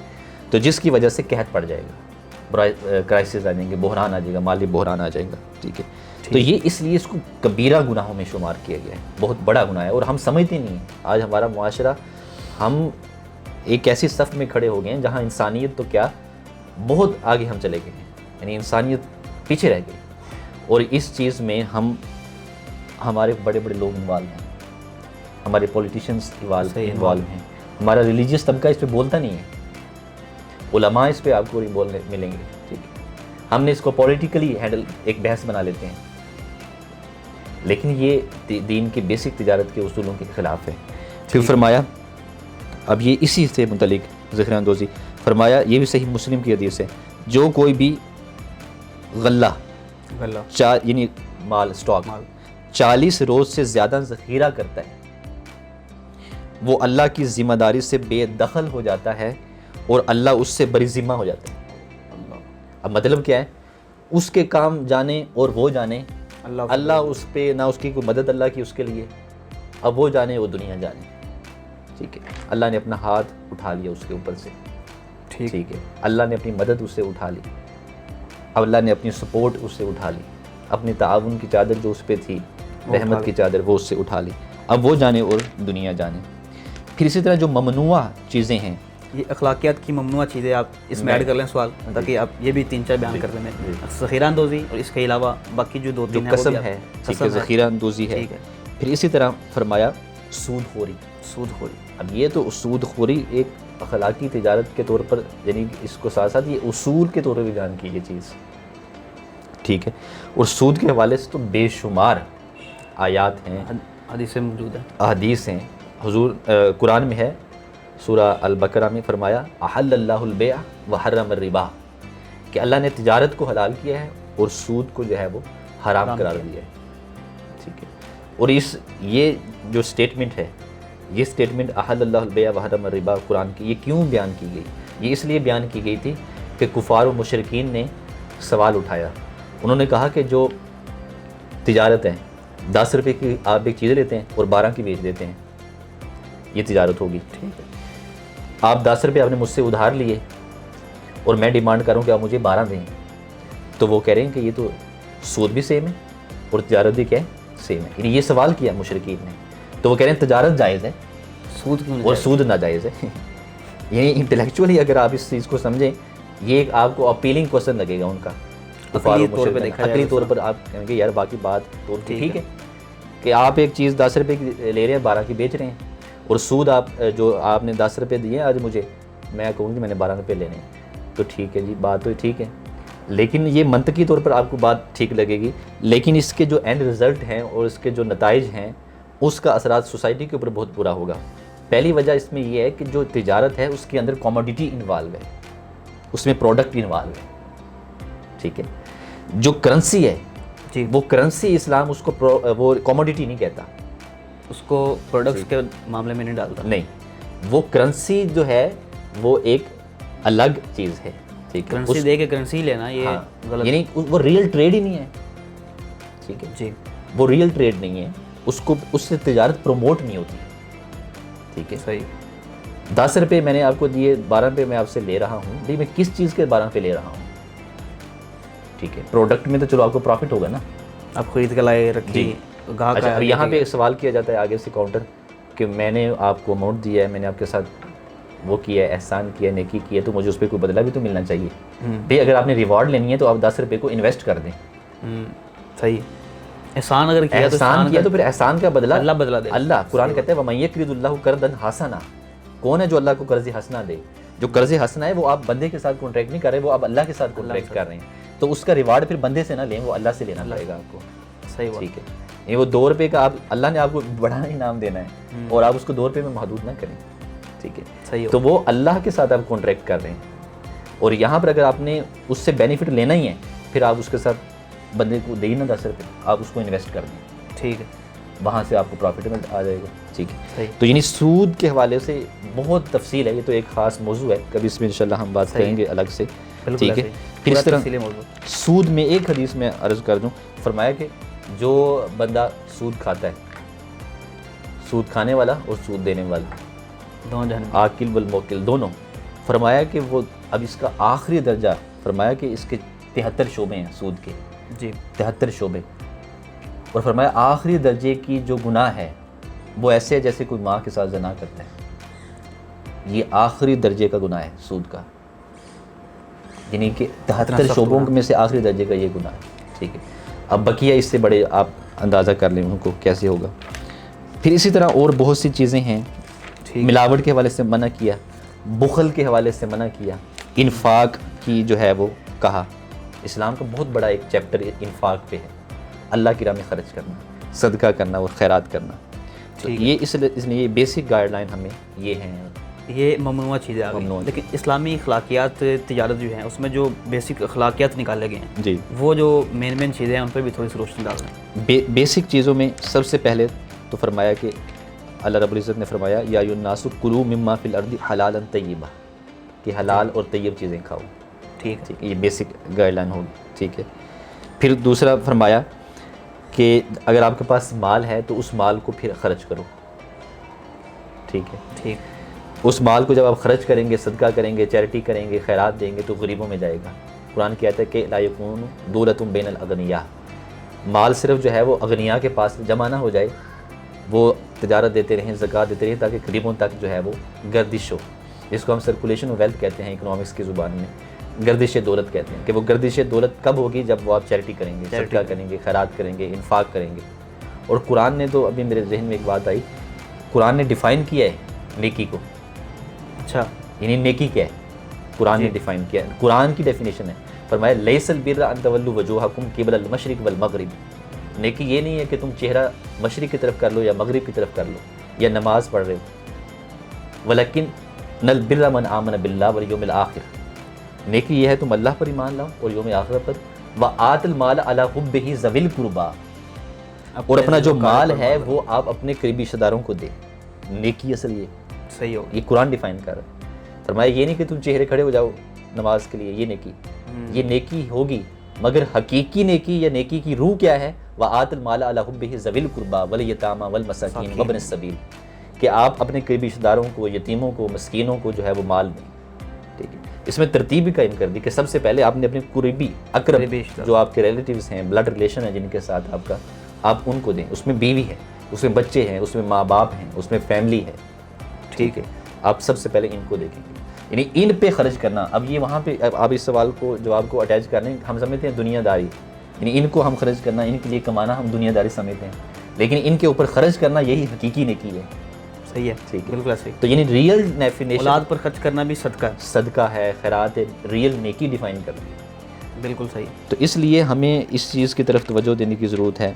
تو جس کی وجہ سے قحط پڑ جائے گا، کرائسس آ جائیں گے، بحران آ جائے گا، مالی بحران آ جائے گا. ٹھیک ہے. تو یہ اس لیے اس کو کبیرہ گناہوں میں شمار کیا گیا ہے، بہت بڑا گناہ ہے اور ہم سمجھتے نہیں ہیں. آج ہمارا معاشرہ، ہم ایک ایسی صف میں کھڑے ہو گئے ہیں جہاں انسانیت تو کیا بہت آگے ہم چلے گئے ہیں، یعنی انسانیت پیچھے رہ گئی. اور اس چیز میں ہمارے بڑے بڑے لوگ انوالو ہیں، ہمارے پولیٹیشنز انوالو ہیں، ہمارا ریلیجیس طبقہ اس پہ بولتا نہیں ہے، علماء اس پہ آپ کو نہیں بولنے ملیں گے. ٹھیک ہے. ہم نے اس کو پولیٹیکلی ہینڈل ایک بحث بنا لیتے ہیں، لیکن یہ دین کی بیسک تجارت کے اصولوں کے خلاف ہے. پھر فرمایا اب یہ اسی سے متعلق ذخیرہ اندوزی فرمایا، یہ بھی صحیح مسلم کی حدیث ہے، جو کوئی بھی غلہ یعنی مال اسٹاک 40 روز سے زیادہ ذخیرہ کرتا ہے وہ اللہ کی ذمہ داری سے بے دخل ہو جاتا ہے اور اللہ اس سے بری ذمہ ہو جاتا ہے. اب مطلب کیا ہے؟ اس کے کام جانے اور وہ جانے, اللہ اس پہ نہ اس کی کوئی مدد اللہ کی اس کے لیے, اب وہ جانے وہ دنیا جانے. ٹھیک ہے, اللہ نے اپنا ہاتھ اٹھا لیا اس کے اوپر سے. ٹھیک ہے, اللہ نے اپنی مدد اس سے اٹھا لی, اب اللہ نے اپنی سپورٹ اس سے اٹھا لی, اپنی تعاون کی چادر جو اس پہ تھی, رحمت کی چادر, وہ اس سے اٹھا لی. اب وہ جانے اور دنیا جانے. پھر اسی طرح جو ممنوع چیزیں ہیں, یہ اخلاقیات کی ممنوع چیزیں آپ اس میں ایڈ کر لیں سوال, تاکہ آپ یہ بھی 3-4 بیان کر دیں. ذخیرہ اندوزی اور اس کے علاوہ باقی جو 2-3 ہیں, قسم ہے, ذخیرہ اندوزی ہے. پھر اسی طرح فرمایا سود خوری. اب یہ تو سود خوری ایک اخلاقی تجارت کے طور پر, یعنی اس کو ساتھ ساتھ یہ اصول کے طور پر بھی بیان کی یہ چیز. ٹھیک ہے, اور سود کے حوالے سے تو بے شمار آیات ہیں, حدیثیں موجود ہیں, احادیث ہیں. حضور قرآن میں ہے, سورہ البقرہ میں فرمایا احل اللہ البیع وحرم الربا, کہ اللہ نے تجارت کو حلال کیا ہے اور سود کو جو ہے وہ حرام قرار دیا ہے. ٹھیک ہے, اور یہ جو سٹیٹمنٹ ہے, یہ سٹیٹمنٹ احل اللہ البیع وحرم الربا قرآن کی, یہ کیوں بیان کی گئی؟ یہ اس لیے بیان کی گئی تھی کہ کفار و مشرکین نے سوال اٹھایا. انہوں نے کہا کہ جو تجارت ہے, 10 روپے کی آپ ایک چیز لیتے ہیں اور 12 کی بیچ دیتے ہیں, یہ تجارت ہوگی. ٹھیک ہے, آپ 10 روپے آپ نے مجھ سے ادھار لیے اور میں ڈیمانڈ کروں کہ آپ مجھے 12 دیں, تو وہ کہہ رہے ہیں کہ یہ تو سود بھی سیم ہے اور تجارت بھی کیا ہے, سیم ہے. یعنی یہ سوال کیا مشرکین نے, تو وہ کہہ رہے ہیں تجارت جائز ہے, سود کیوں اور سود ناجائز ہے. یعنی انٹلیکچولی اگر آپ اس چیز کو سمجھیں, یہ ایک آپ کو اپیلنگ کوشچن لگے گا ان کا. عقلی طور پر آپ کہیں گے یار باقی بات تو ٹھیک ہے کہ آپ ایک چیز 10 روپے کی لے رہے ہیں, 12 کی بیچ رہے ہیں, اور سود جو آپ نے 10 روپے دیے آج مجھے, میں کہوں کہ میں نے 12 روپے لینے ہیں, تو ٹھیک ہے جی, بات تو ٹھیک ہے. لیکن یہ منطقی طور پر آپ کو بات ٹھیک لگے گی, لیکن اس کے جو اینڈ رزلٹ ہیں اور اس کے جو نتائج ہیں, اس کا اثرات سوسائٹی کے اوپر بہت برا ہوگا. پہلی وجہ اس میں یہ ہے کہ جو تجارت ہے اس کے اندر کوموڈیٹی انوالو ہے, اس میں پروڈکٹ انوالو ہے. ٹھیک ہے, جو کرنسی ہے جی, وہ کرنسی اسلام اس کو وہ کوموڈیٹی نہیں کہتا, اس کو پروڈکٹس کے معاملے میں نہیں ڈالتا. نہیں, وہ کرنسی جو ہے وہ ایک الگ چیز ہے. ٹھیک ہے, کرنسی دے کے کرنسی لینا یہ غلط, یعنی وہ ریئل ٹریڈ ہی نہیں ہے. ٹھیک ہے جی, وہ ریئل ٹریڈ نہیں ہے, اس سے تجارت پروموٹ نہیں ہوتی. ٹھیک ہے, صحیح. 10 روپے میں نے آپ کو دیے, 12 روپے میں آپ سے لے رہا ہوں, بھائی میں کس چیز کے 12 روپے لے رہا ہوں؟ ٹھیک ہے, پروڈکٹ میں تو چلو آپ کو پروفٹ ہوگا نا, آپ خرید کے لائے رکھی. اچھا, اب یہاں پہ سوال کیا جاتا ہے آگے سے کاؤنٹر کہ میں نے آپ کو اماؤنٹ دیا ہے, میں نے آپ کے ساتھ وہ کیا ہے, احسان کیا ہے, نیکی کی ہے, تو مجھے اس پہ کوئی بدلہ بھی تو ملنا چاہیے. بھائی اگر آپ نے ریوارڈ لینی ہے تو آپ 10 روپے کو انویسٹ کر دیں. صحیح. احسان اگر کیا تو پھر احسان کا بدلہ اللہ بدلہ دے. اللہ قرآن کہتا ہے وَمَن يَقْرِضُ اللَّهُ قَرْضًا حَسَنًا, کون ہے جو اللہ کو قرض حسنہ دے؟ جو قرض حسنہ ہے وہ آپ بندے کے ساتھ کانٹریکٹ نہیں کر رہے, وہ آپ اللہ کے ساتھ کانٹریکٹ کر رہے ہیں, تو اس کا ریوارڈ پھر بندے سے نہ لیں, وہ اللہ سے لینا پڑے گا آپ کو. صحیح. ٹھیک ہے, یہ وہ 2 روپے کا اللہ نے آپ کو بڑا انعام دینا ہے اور آپ اس کو 2 روپے میں محدود نہ کریں. ٹھیک ہے, صحیح. تو وہ اللہ کے ساتھ آپ کانٹریکٹ کر رہے ہیں, اور یہاں پر اگر آپ نے اس سے بینیفٹ لینا ہی ہے, پھر آپ اس کے ساتھ بندے کو دے ہی نہ 10 روپے, آپ اس کو انویسٹ کر دیں. ٹھیک ہے, وہاں سے آپ کو پروفٹ آ جائے گا. ٹھیک ہے, صحیح. تو یعنی سود کے حوالے سے بہت تفصیل ہے, یہ تو ایک خاص موضوع ہے, کبھی اس میں انشاءاللہ ہم بات کریں گے الگ سے. ٹھیک ہے, پھر اس طرح سود میں ایک حدیث میں عرض کر دوں, فرمایا کہ جو بندہ سود کھاتا ہے, سود کھانے والا اور سود دینے والا دونوں, عاقل والموکل دونوں, فرمایا کہ وہ اب اس کا آخری درجہ, فرمایا کہ اس کے 73 شعبے ہیں سود کے. جی, 73 شعبے, اور فرمایا آخری درجے کی جو گناہ ہے وہ ایسے ہے جیسے کوئی ماں کے ساتھ زنا کرتا ہے. یہ آخری درجے کا گناہ ہے سود کا, یعنی کہ 73 شعبوں میں سے آخری درجے کا یہ گناہ ہے. ٹھیک ہے, اب بقیہ اس سے بڑے آپ اندازہ کر لیں ان کو کیسے ہوگا. پھر اسی طرح اور بہت سی چیزیں ہیں, ملاوٹ کے حوالے سے منع کیا, بخل کے حوالے سے منع کیا, انفاق کی جو ہے وہ کہا. اسلام کا بہت بڑا ایک چیپٹر انفاق پہ ہے, اللہ کی راہ میں خرچ کرنا, صدقہ کرنا اور خیرات کرنا. تو یہ اس لیے یہ بیسک گائیڈ لائن ہمیں یہ ہیں یہ ممنوع چیزیں آ گئی. لیکن اسلامی اخلاقیات تجارت جو ہیں اس میں جو بیسک اخلاقیات نکالے گئے ہیں جی وہ جو مین چیزیں ہیں ان پہ بھی تھوڑی سی روشنی ڈال رہے ہیں. بیسک چیزوں میں سب سے پہلے تو فرمایا کہ اللہ رب العزت نے فرمایا یا ایھا الناس کلوا مما فی الارض حلالا طیبا، کہ حلال اور طیب چیزیں کھاؤ. ٹھیک یہ بیسک گائیڈ لائن ہوگی. ٹھیک ہے. پھر دوسرا فرمایا کہ اگر آپ کے پاس مال ہے تو اس مال کو پھر خرچ کرو. ٹھیک ہے. ٹھیک. اس مال کو جب آپ خرچ کریں گے، صدقہ کریں گے، چیریٹی کریں گے، خیرات دیں گے تو غریبوں میں جائے گا. قرآن کہتا ہے کہ لا یکون دولۃ بین الاغنیاء، مال صرف جو ہے وہ اغنیاء کے پاس جمع نہ ہو جائے، وہ تجارت دیتے رہیں، زکوٰۃ دیتے رہیں تاکہ غریبوں تک جو ہے وہ گردش ہو. جس کو ہم سرکولیشن آف ویلتھ کہتے ہیں اکنامکس کی زبان میں، گردش دولت کہتے ہیں. کہ وہ گردش دولت کب ہوگی؟ جب وہ آپ چیریٹی کریں گے، صدقہ کریں گے، خیرات کریں گے، انفاق کریں گے. اور قرآن نے تو ابھی میرے ذہن میں ایک بات آئی، قرآن نے ڈیفائن کیا ہے نیکی کو. اچھا. یعنی نیکی کیا ہے قرآن نے ڈیفائن کیا ہے. قرآن کی ڈیفینیشن ہے. فرمایا لیس البر ان تولوا وجوہکم قبل المشرق والمغرب. نیکی یہ نہیں ہے کہ تم چہرہ مشرق کی طرف کر لو یا مغرب کی طرف کر لو یا نماز پڑھ رہے ہو. ولیکن البر من آمن باللہ والیوم الآخر. نیکی یہ ہے تم اللہ پر ایمان لاؤ اور یوم آخرت پر. وآت المال علی حبہ ذوی القربیٰ، اور اپنا جو مال ہے وہ آپ اپنے قریبی رشتہ داروں کو دے. نیکی اصل یہ صحیح ہو. یہ قرآن ڈیفائن کر رہا ہے. فرمایا یہ نہیں کہ تم چہرے کھڑے ہو جاؤ نماز کے لیے، یہ نیکی یہ نیکی ہوگی، مگر حقیقی نیکی یا نیکی کی روح کیا ہے؟ وآت المال علی حبہ ذوی القربیٰ والیتامی والمساکین وابن السبیل، کہ آپ اپنے قریبی رشتہ داروں کو، یتیموں کو، مسکینوں کو جو ہے وہ مال دیں. ٹھیک ہے. اس میں ترتیب بھی قائم کر دی کہ سب سے پہلے آپ نے اپنے قریبی اقرب جو آپ کے ریلیٹیوز ہیں، بلڈ ریلیشن ہے جن کے ساتھ آپ کا، آپ ان کو دیں. اس میں بیوی ہے، اس میں بچے ہیں، اس میں ماں باپ ہیں، اس میں فیملی ہے. ٹھیک ہے. آپ سب سے پہلے ان کو دیکھیں گے، یعنی ان پہ خرچ کرنا. اب یہ وہاں پہ آپ اس سوال کو جواب کو اٹیچ کرنے ہم سمجھتے ہیں دنیا داری، یعنی ان کو ہم خرچ کرنا، ان کے لیے کمانا ہم دنیا داری سمجھتے ہیں، لیکن ان کے اوپر خرچ کرنا یہی حقیقی نیکی ہے. صحیح ہے. ٹھیک ہے. بالکل صحیح. تو یعنی ریئل ڈیفینیشن اولاد پر خرچ کرنا بھی صدقہ ہے. صدقہ ہے، خیرات ہے، ریئل نیکی ڈیفائن کر دی. بالکل صحیح. تو اس لیے ہمیں اس چیز کی طرف توجہ دینے کی ضرورت ہے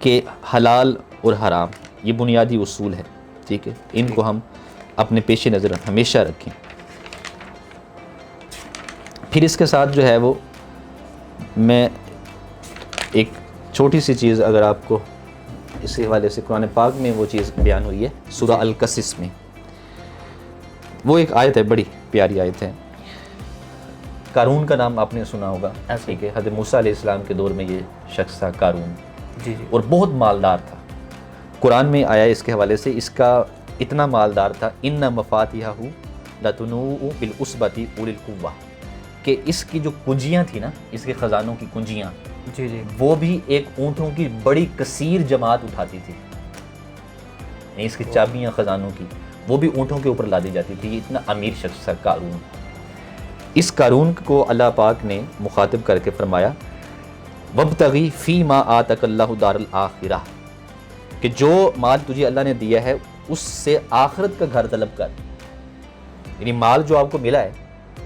کہ حلال اور حرام یہ بنیادی اصول ہے. ٹھیک ہے. ان کو ہم اپنے پیش نظر ہمیشہ رکھیں. پھر اس کے ساتھ جو ہے وہ میں ایک چھوٹی سی چیز اگر آپ کو اس حوالے سے قرآن پاک میں وہ چیز بیان ہوئی ہے سورہ القصص میں، وہ ایک آیت ہے، بڑی پیاری آیت ہے. قارون کا نام آپ نے سنا ہوگا. ٹھیک ہے. حضرت موسیٰ علیہ السلام کے دور میں یہ شخص تھا قارون. جی. اور بہت مالدار تھا. قرآن میں آیا اس کے حوالے سے، اس کا اتنا مالدار تھا، ان مفاتیحہ لتنوء بالعصبۃ اولی القوہ، کہ اس کی جو کنجیاں تھیں نا، اس کے خزانوں کی کنجیاں، جی جی، وہ بھی ایک اونٹوں کی بڑی کثیر جماعت اٹھاتی تھی. یعنی اس کی چابیاں خزانوں کی وہ بھی اونٹوں کے اوپر لادی جاتی تھی. یہ اتنا امیر شخص تھا قارون. اس قارون کو اللہ پاک نے مخاطب کر کے فرمایا وابتغی فی ما آتک اللہ دار الآخرہ، کہ جو مال تجھے اللہ نے دیا ہے اس سے آخرت کا گھر طلب کر. یعنی مال جو آپ کو ملا ہے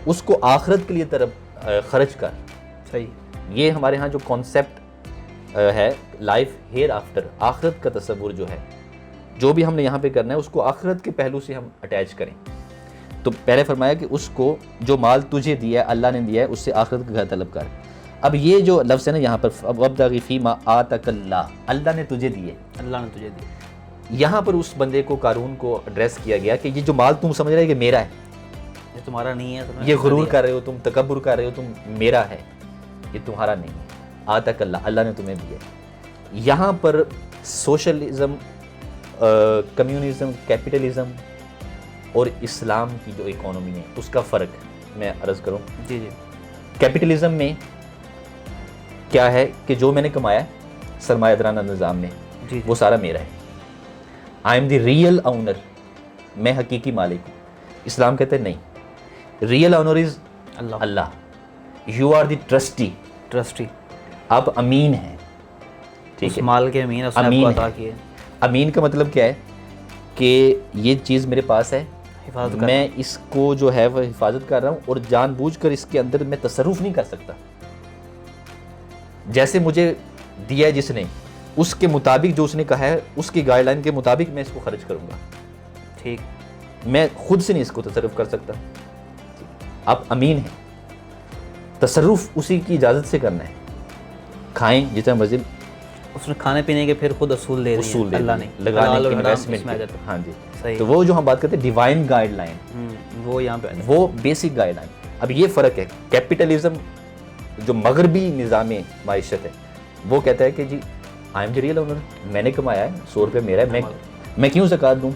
اس کو آخرت کے لیے طرف خرچ کر. صحیح. یہ ہمارے ہاں جو کانسیپٹ ہے لائف ہیئر آفٹر، آخرت کا تصور جو ہے، جو بھی ہم نے یہاں پہ کرنا ہے اس کو آخرت کے پہلو سے ہم اٹیچ کریں. تو پہلے فرمایا کہ اس کو جو مال تجھے دیا ہے، اللہ نے دیا ہے، اس سے آخرت کا گھر طلب کر. اب یہ جو لفظ ہے نا یہاں پر وابتغی فی ما آتک اللہ، اللہ نے تجھے دیے، اللہ نے تجھے دی. یہاں پر اس بندے کو قارون کو ایڈریس کیا گیا کہ یہ جو مال تم سمجھ رہے کہ میرا ہے، یہ تمہارا نہیں ہے، یہ غرور کر رہے ہو تم، تکبر کر رہے ہو تم، میرا ہے، یہ تمہارا نہیں ہے. آتک اللہ، اللہ نے تمہیں دیا. یہاں پر سوشلزم، کمیونزم، کیپٹلزم اور اسلام کی جو اکانومی ہے اس کا فرق میں عرض کروں. جی جی. کیپٹلزم میں کیا ہے کہ جو میں نے کمایا سرمایہ دارانہ نظام میں، جی وہ سارا میرا ہے. I am the real owner, میں حقیقی مالک ہوں. اسلام کہتے ہیں نہیں، real owner is Allah. You are the trustee, آپ امین ہیں. ٹھیک ہے. مال کے امین، اس نے آپ کو عطا کیے. امین کا مطلب کیا ہے کہ یہ چیز میرے پاس ہے، میں اس کو جو ہے وہ حفاظت کر رہا ہوں اور جان بوجھ کر اس کے اندر میں تصرف نہیں کر سکتا. جیسے مجھے دیا ہے جس نے، اس کے مطابق جو اس نے کہا ہے، اس کی گائیڈ لائن کے مطابق میں اس کو خرچ کروں گا. ٹھیک. میں خود سے نہیں اس کو تصرف کر سکتا. آپ امین ہیں, تصرف اسی کی اجازت سے کرنا ہے. کھائیں جتنا مرضی, اس نے کھانے پینے کے پھر خود اصول دے دیے اللہ نے, لگانے کی انویسٹمنٹ. ہاں جی, تو وہ جو ہم بات کرتے ہیں ڈیوائن گائیڈ لائن, وہ یہاں پہ وہ بیسک گائیڈ لائن. اب یہ فرق ہے, کیپٹلزم جو مغربی نظام معیشت ہے وہ کہتا ہے کہ جی I am the real owner, میں نے کمایا ہے, 100 روپے میرا ہے, میں کیوں زکوٰۃ دوں.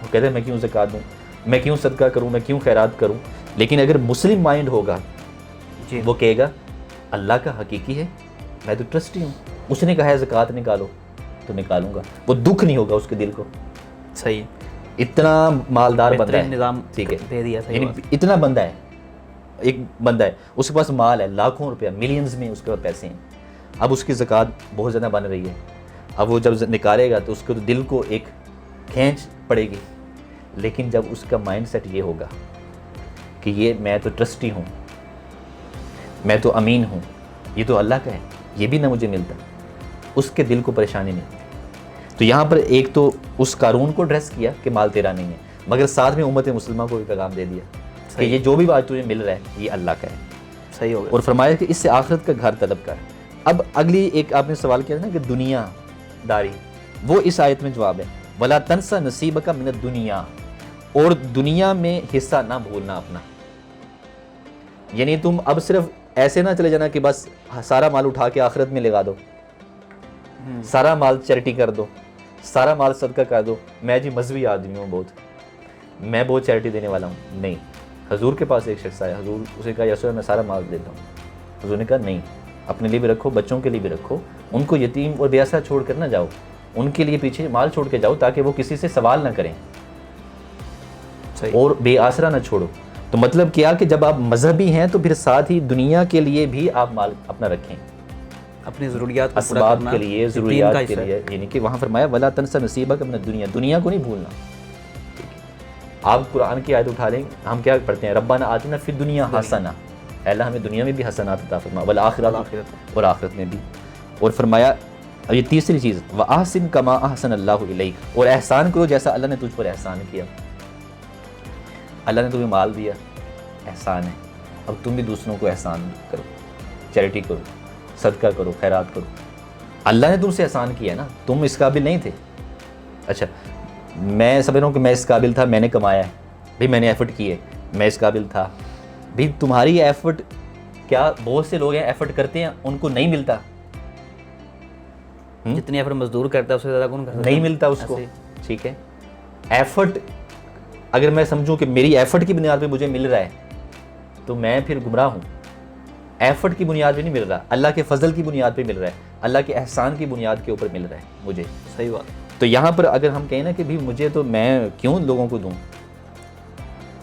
وہ کہتے ہیں میں کیوں زکوٰۃ دوں, میں کیوں صدقہ کروں, میں کیوں خیرات کروں. لیکن اگر مسلم مائنڈ ہوگا جی وہ کہے گا اللہ کا حقیقی ہے, میں تو ٹرسٹی ہوں, اس نے کہا ہے زکوٰۃ نکالو تو نکالوں گا. وہ دکھ نہیں ہوگا اس کے دل کو. صحیح, اتنا مالدار بندہ ہے, نظام ٹھیک ہے, دے دیا. یعنی اتنا بندہ ہے, ایک بندہ ہے اس کے پاس مال ہے لاکھوں روپیہ, ملینز میں اس کے پاس پیسے ہیں. اب اس کی زکوٰۃ بہت زیادہ بن رہی ہے. اب وہ جب نکالے گا تو اس کے دل کو ایک کھینچ پڑے گی. لیکن جب اس کا مائنڈ سیٹ یہ ہوگا کہ یہ میں تو ٹرسٹی ہوں, میں تو امین ہوں, یہ تو اللہ کا ہے, یہ بھی نہ مجھے ملتا, اس کے دل کو پریشانی نہیں. تو یہاں پر ایک تو اس قارون کو ڈریس کیا کہ مال تیرا نہیں ہے, مگر ساتھ میں امت مسلمہ کو بھی پیغام دے دیا کہ یہ جو بھی آج تجھے مل رہا ہے یہ اللہ کا ہے. صحیح ہو گیا. اور فرمایا کہ اس سے آخرت کا گھر طلب کر. اب اگلی ایک آپ نے سوال کیا تھا نا کہ دنیا داری, وہ اس آیت میں جواب ہے وَلَا تَنْسَ نَصِيبَكَ مِنَ الدُّنْيَا, اور دنیا میں حصہ نہ بھولنا اپنا. یعنی تم اب صرف ایسے نہ چلے جانا کہ بس سارا مال اٹھا کے آخرت میں لگا دو, سارا مال چیریٹی کر دو, سارا مال صدقہ کر دو, میں جی مذہبی آدمی ہوں بہت, میں بہت چیریٹی دینے والا ہوں. نہیں, حضور کے پاس ایک شخص آیا, حضور اسے کہا یسوع میں سارا مال دیتا ہوں. حضور نے کہا نہیں, اپنے لیے بھی رکھو, بچوں کے لیے بھی رکھو, ان کو یتیم اور بے آسرا چھوڑ کر نہ جاؤ, ان کے لیے پیچھے مال چھوڑ کے جاؤ تاکہ وہ کسی سے سوال نہ کریں, اور بے آسرا نہ چھوڑو. تو مطلب کیا کہ جب آپ مذہبی ہیں تو پھر ساتھ ہی دنیا کے لیے بھی آپ مال اپنا رکھیں, اپنی ضروریات کو پورا اسباب کرنا کے لیے, ضروریات کے لیے. یعنی کہ وہاں فرمایا وَلَا تَنْسَ نَصِيبَكَ مِنَ الدُّنْيَا, دنیا کو نہیں بھولنا. آپ قرآن کی آیت اٹھا لیں, ہم کیا پڑھتے ہیں ربنا آتنا فی الدنیا حسنہ, اللہ ہمیں دنیا میں بھی حسنات عطا فرما, والآخرۃ, اور آخرت میں بھی. اور فرمایا اب یہ تیسری چیز وَأَحْسِنْ كَمَا أَحْسَنَ اللَّهُ إِلَيْكَ, اور احسان کرو جیسا اللہ نے تجھ پر احسان کیا. اللہ نے تمہیں مال دیا, احسان ہے, اب تم بھی دوسروں کو احسان کرو, چیریٹی کرو, صدقہ کرو, خیرات کرو. اللہ نے تم سے احسان کیا نا, تم اس قابل نہیں تھے. اچھا میں سمجھ رہا ہوں کہ میں اس قابل تھا, میں نے کمایا ہے, بھئی میں نے ایفرٹ کیے, میں اس قابل تھا. بھی تمہاری ایفرٹ, کیا بہت سے لوگ ہیں ایفرٹ کرتے ہیں ان کو نہیں ملتا, جتنی ایفرٹ مزدور کرتا ہے اس سے زیادہ کون کرتا ہے, نہیں ملتا اس کو. ٹھیک ہے, ایفرٹ اگر میں سمجھوں کہ میری ایفرٹ کی بنیاد پہ مجھے مل رہا ہے تو میں پھر گمراہ ہوں. ایفرٹ کی بنیاد پہ نہیں مل رہا, اللہ کے فضل کی بنیاد پہ مل رہا ہے, اللہ کے احسان کی بنیاد کے اوپر مل رہا ہے مجھے. صحیح بات. تو یہاں پر اگر ہم کہیں نا کہ بھی مجھے تو میں کیوں لوگوں کو دوں,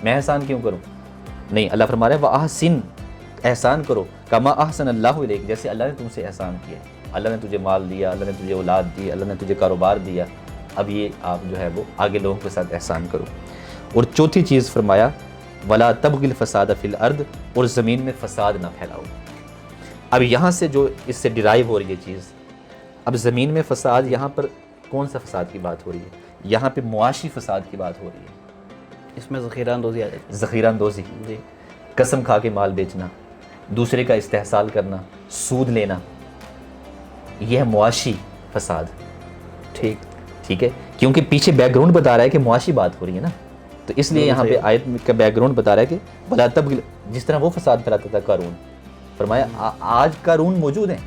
میں احسان کیوں کروں, نہیں, اللہ فرما رہا ہے وَأَحْسِنْ, احسان کرو, کما احسن اللہ علیک, جیسے اللہ نے تم سے احسان کیا. اللہ نے تجھے مال دیا, اللہ نے تجھے اولاد دی, اللہ نے تجھے کاروبار دیا, اب یہ آپ جو ہے وہ آگے لوگوں کے ساتھ احسان کرو. اور چوتھی چیز فرمایا وَلَا تَبْغِ الْفَسَادَ فِي الْأَرْضِ, اور زمین میں فساد نہ پھیلاؤ. اب یہاں سے جو اس سے ڈرائیو ہو رہی ہے چیز, اب زمین میں فساد, یہاں پر کون سا فساد کی بات ہو رہی ہے, یہاں پہ معاشی فساد کی بات ہو رہی ہے. اس میں ذخیرہ اندوزی آ جاتی ہے. ذخیرہ اندوزی, جی, قسم کھا کے مال بیچنا, دوسرے کا استحصال کرنا, سود لینا, یہ ہے معاشی فساد. ٹھیک ہے, کیونکہ پیچھے بیک گراؤنڈ بتا رہا ہے کہ معاشی بات ہو رہی ہے نا, تو اس لیے یہاں پہ آیت کا بیک گراؤنڈ بتا رہا ہے کہ بلا تب, جس طرح وہ فساد پھیلاتا تھا قارون, فرمایا آج قارون موجود ہیں,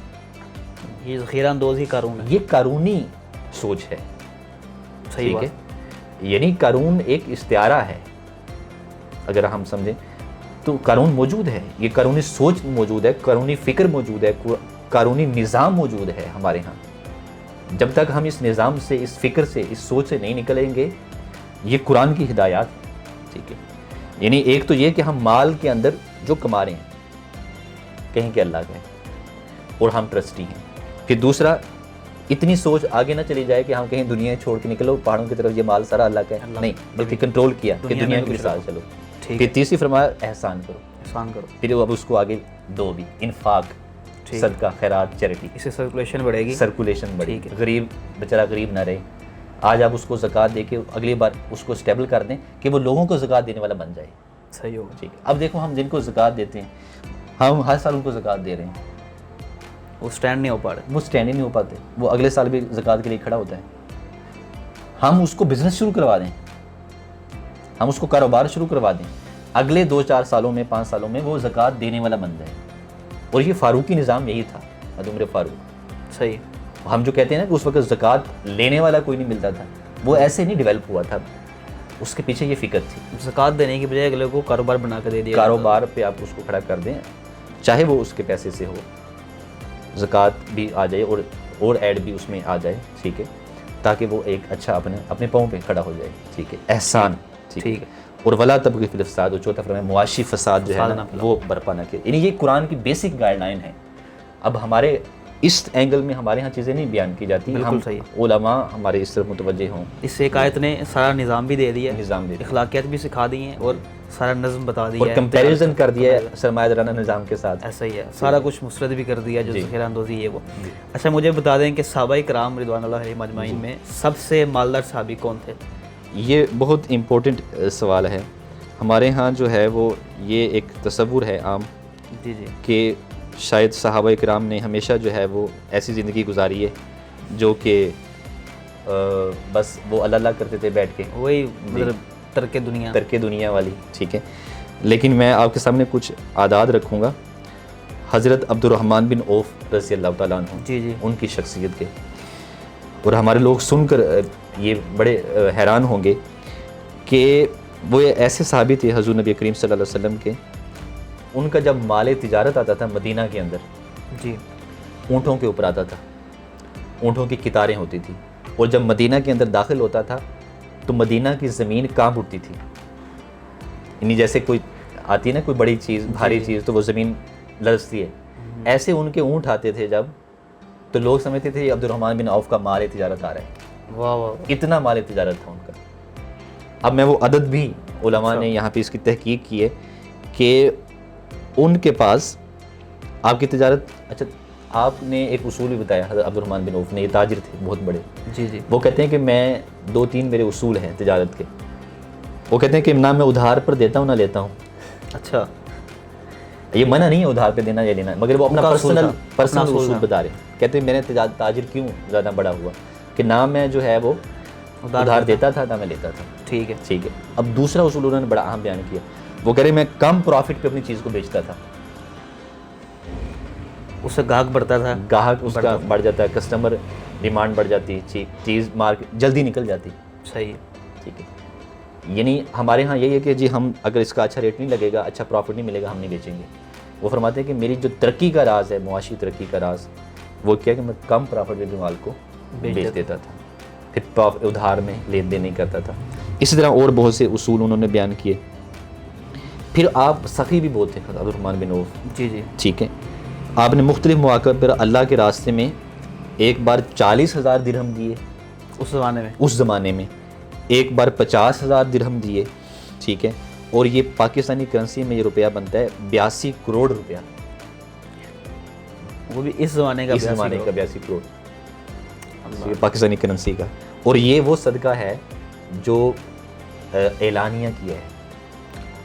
یہ ذخیرہ اندوز ہی قارون ہے, یہ قارونی سوچ ہے. صحیح ٹھیک ہے, یعنی قارون ایک استعارہ ہے, اگر ہم سمجھیں تو قارون موجود ہے, یہ قارونی سوچ موجود ہے, قارونی فکر موجود ہے, قارونی نظام موجود ہے ہمارے ہاں. جب تک ہم اس نظام سے, اس فکر سے, اس سوچ سے نہیں نکلیں گے, یہ قرآن کی ہدایات. ٹھیک ہے, یعنی ایک تو یہ کہ ہم مال کے اندر جو کما رہے ہیں کہیں کہ اللہ کا ہے اور ہم ٹرسٹی ہیں. پھر دوسرا, اتنی سوچ آگے نہ چلی جائے کہ ہم کہیں دنیا چھوڑ کے نکلو پہاڑوں کی طرف, یہ مال سارا اللہ کا ہے, نہیں, بلکہ کنٹرول کیا کہ دنیا کے ساتھ چلو. پھر تیسری فرمایا احسان کرو, احسان کرو, پھر اب اس کو آگے دو بھی, انفاق, صدقہ, خیرات, چیریٹی, اس سے سرکولیشن بڑھے گی, سرکولیشن بڑھے گی, غریب بیچارہ غریب نہ رہے, آج آپ اس کو زکوٰۃ دے کے اگلی بار اس کو اسٹیبل کر دیں کہ وہ لوگوں کو زکوٰۃ دینے والا بن جائے. صحیح ہوگا. ٹھیک ہے. اب دیکھو ہم جن کو زکوٰۃ دیتے ہیں ہم ہر سال ان کو زکوٰۃ دے رہے ہیں, وہ سٹینڈ نہیں ہو پا رہے, وہ اسٹینڈ ہی نہیں ہو پاتے, وہ اگلے سال بھی زکوٰۃ کے لیے کھڑا ہوتا ہے. ہم اس کو بزنس شروع کروا دیں, ہم اس کو کاروبار شروع کروا دیں, اگلے 2-4 سالوں میں 5 سالوں میں وہ زکوٰۃ دینے والا بن جائے. اور یہ فاروقی نظام یہی تھا, حضرت عمر فاروق. صحیح. ہم جو کہتے ہیں نا کہ اس وقت زکوٰۃ لینے والا کوئی نہیں ملتا تھا, وہ ایسے نہیں ڈیولپ ہوا تھا, اس کے پیچھے یہ فکر تھی. زکوٰۃ دینے کی بجائے اگلے کو کاروبار بنا کے دے دیا, کاروبار پہ آپ اس کو کھڑا کر دیں, چاہے وہ اس کے پیسے سے ہو, زکوٰۃ بھی آ جائے اور ایڈ بھی اس میں آ جائے. ٹھیک ہے, تاکہ وہ ایک اچھا اپنے پاؤں پہ کھڑا ہو جائے. ٹھیک ہے, احسان. ٹھیک ہے. اور ولا تبغی فی الفساد, اور چوتھا فرمان معاشی فساد جو ہے نا وہ برپا نہ کرے. یعنی یہ قرآن کی بیسک گائیڈ لائن ہے. اب ہمارے اس اینگل میں ہمارے ہاں چیزیں نہیں بیان کی جاتی, ہم علماء ہمارے اس طرف متوجہ ہوں. اس سے ایک آیت نے سارا نظام بھی دے دیا, نظام دے دیا, اخلاقیات بھی سکھا دی ہیں, اور سارا نظم بتا دیا اور کمپیریزن کر دیا ہے سرمایہ دارانہ نظام کے ساتھ. ایسا ہی ہے, سارا کچھ مسرد بھی کر دیا, جو ذخیرہ اندوزی ہے وہ. اچھا مجھے بتا دیں کہ صحابہ کرام رضوان اللہ علیہم اجمعین میں سب سے مالدار صحابی کون تھے؟ یہ بہت امپورٹنٹ سوال ہے. ہمارے ہاں جو ہے وہ یہ ایک تصور ہے عام کہ شاید صحابہ کرام نے ہمیشہ جو ہے وہ ایسی زندگی گزاری ہے جو کہ بس وہ اللہ کرتے تھے بیٹھ کے, وہی مطلب ترک دنیا والی. ٹھیک ہے, لیکن میں آپ کے سامنے کچھ اعداد رکھوں گا حضرت عبد الرحمن بن عوف رضی اللہ تعالیٰ عنہ, ان کی شخصیت کے. اور ہمارے لوگ سن کر یہ بڑے حیران ہوں گے کہ وہ ایسے صحابی تھے حضور نبی کریم صلی اللہ علیہ وسلم کے, ان کا جب مال تجارت آتا تھا مدینہ کے اندر, اونٹوں کے اوپر آتا تھا, اونٹوں کی قطاریں ہوتی تھی, اور جب مدینہ کے اندر داخل ہوتا تھا تو مدینہ کی زمین کانپ اٹھتی تھی. یعنی جیسے کوئی آتی ہے نا کوئی بڑی چیز, بھاری چیز, تو وہ زمین لرزتی ہے. ایسے ان کے اونٹ آتے تھے جب, تو لوگ سمجھتے تھے یہ عبد الرحمن بن عوف کا مال تجارت آ رہا ہے. واہ, اتنا مال تجارت تھا ان کا. اب میں وہ عدد بھی علماء نے یہاں پہ اس کی تحقیق کی ہے کہ ان کے پاس آپ کی تجارت. اچھا, آپ نے ایک اصول بھی بتایا حضرت عبد الرحمن بن عوف نے, یہ تاجر تھے بہت بڑے. وہ کہتے ہیں کہ میں 2-3 میرے اصول ہیں تجارت کے. وہ کہتے ہیں کہ نہ میں ادھار پر دیتا ہوں نہ لیتا ہوں. اچھا, یہ منع نہیں ہے ادھار پہ دینا یا لینا, مگر وہ اپنا پرسنل اصول بتا رہے ہیں. کہتے ہیں میں نے تاجر کیوں زیادہ بڑا ہوا کہ نہ میں جو ہے وہ ادھار دیتا تھا نہ میں لیتا تھا. ٹھیک ہے. اب دوسرا اصول انہوں نے بڑا اہم بیان کیا. وہ کہہ رہے میں کم پروفٹ پہ اپنی چیز کو بیچتا تھا, اس سے گاہک بڑھتا تھا, گاہک اس کا بڑھ جاتا ہے, کسٹمر ڈیمانڈ بڑھ جاتی, چیز مارکیٹ جلدی نکل جاتی. صحیح. ٹھیک ہے. یعنی ہمارے ہاں یہی ہے کہ جی ہم اگر اس کا اچھا ریٹ نہیں لگے گا, اچھا پروفٹ نہیں ملے گا, ہم نہیں بیچیں گے. وہ فرماتے ہیں کہ میری جو ترقی کا راز ہے, معاشی ترقی کا راز, وہ کیا کہ میں کم پروفٹ پہ مال کو بیچ دیتا تھا, پھر ادھار میں لین دین نہیں کرتا تھا. اسی طرح اور بہت سے اصول انہوں نے بیان کیے. پھر آپ سخی بھی بہت تھے عبد الرحمن بن عوف. ٹھیک ہے. آپ نے مختلف مواقع پر اللہ کے راستے میں ایک بار 40,000 درہم دیے اس زمانے میں, ایک بار 50,000 درہم دیے. ٹھیک ہے. اور یہ پاکستانی کرنسی میں یہ روپیہ بنتا ہے 82 کروڑ روپیہ, وہ بھی اس زمانے کا 82 کروڑ پاکستانی کرنسی کا. اور یہ وہ صدقہ ہے جو اعلانیہ کیا ہے,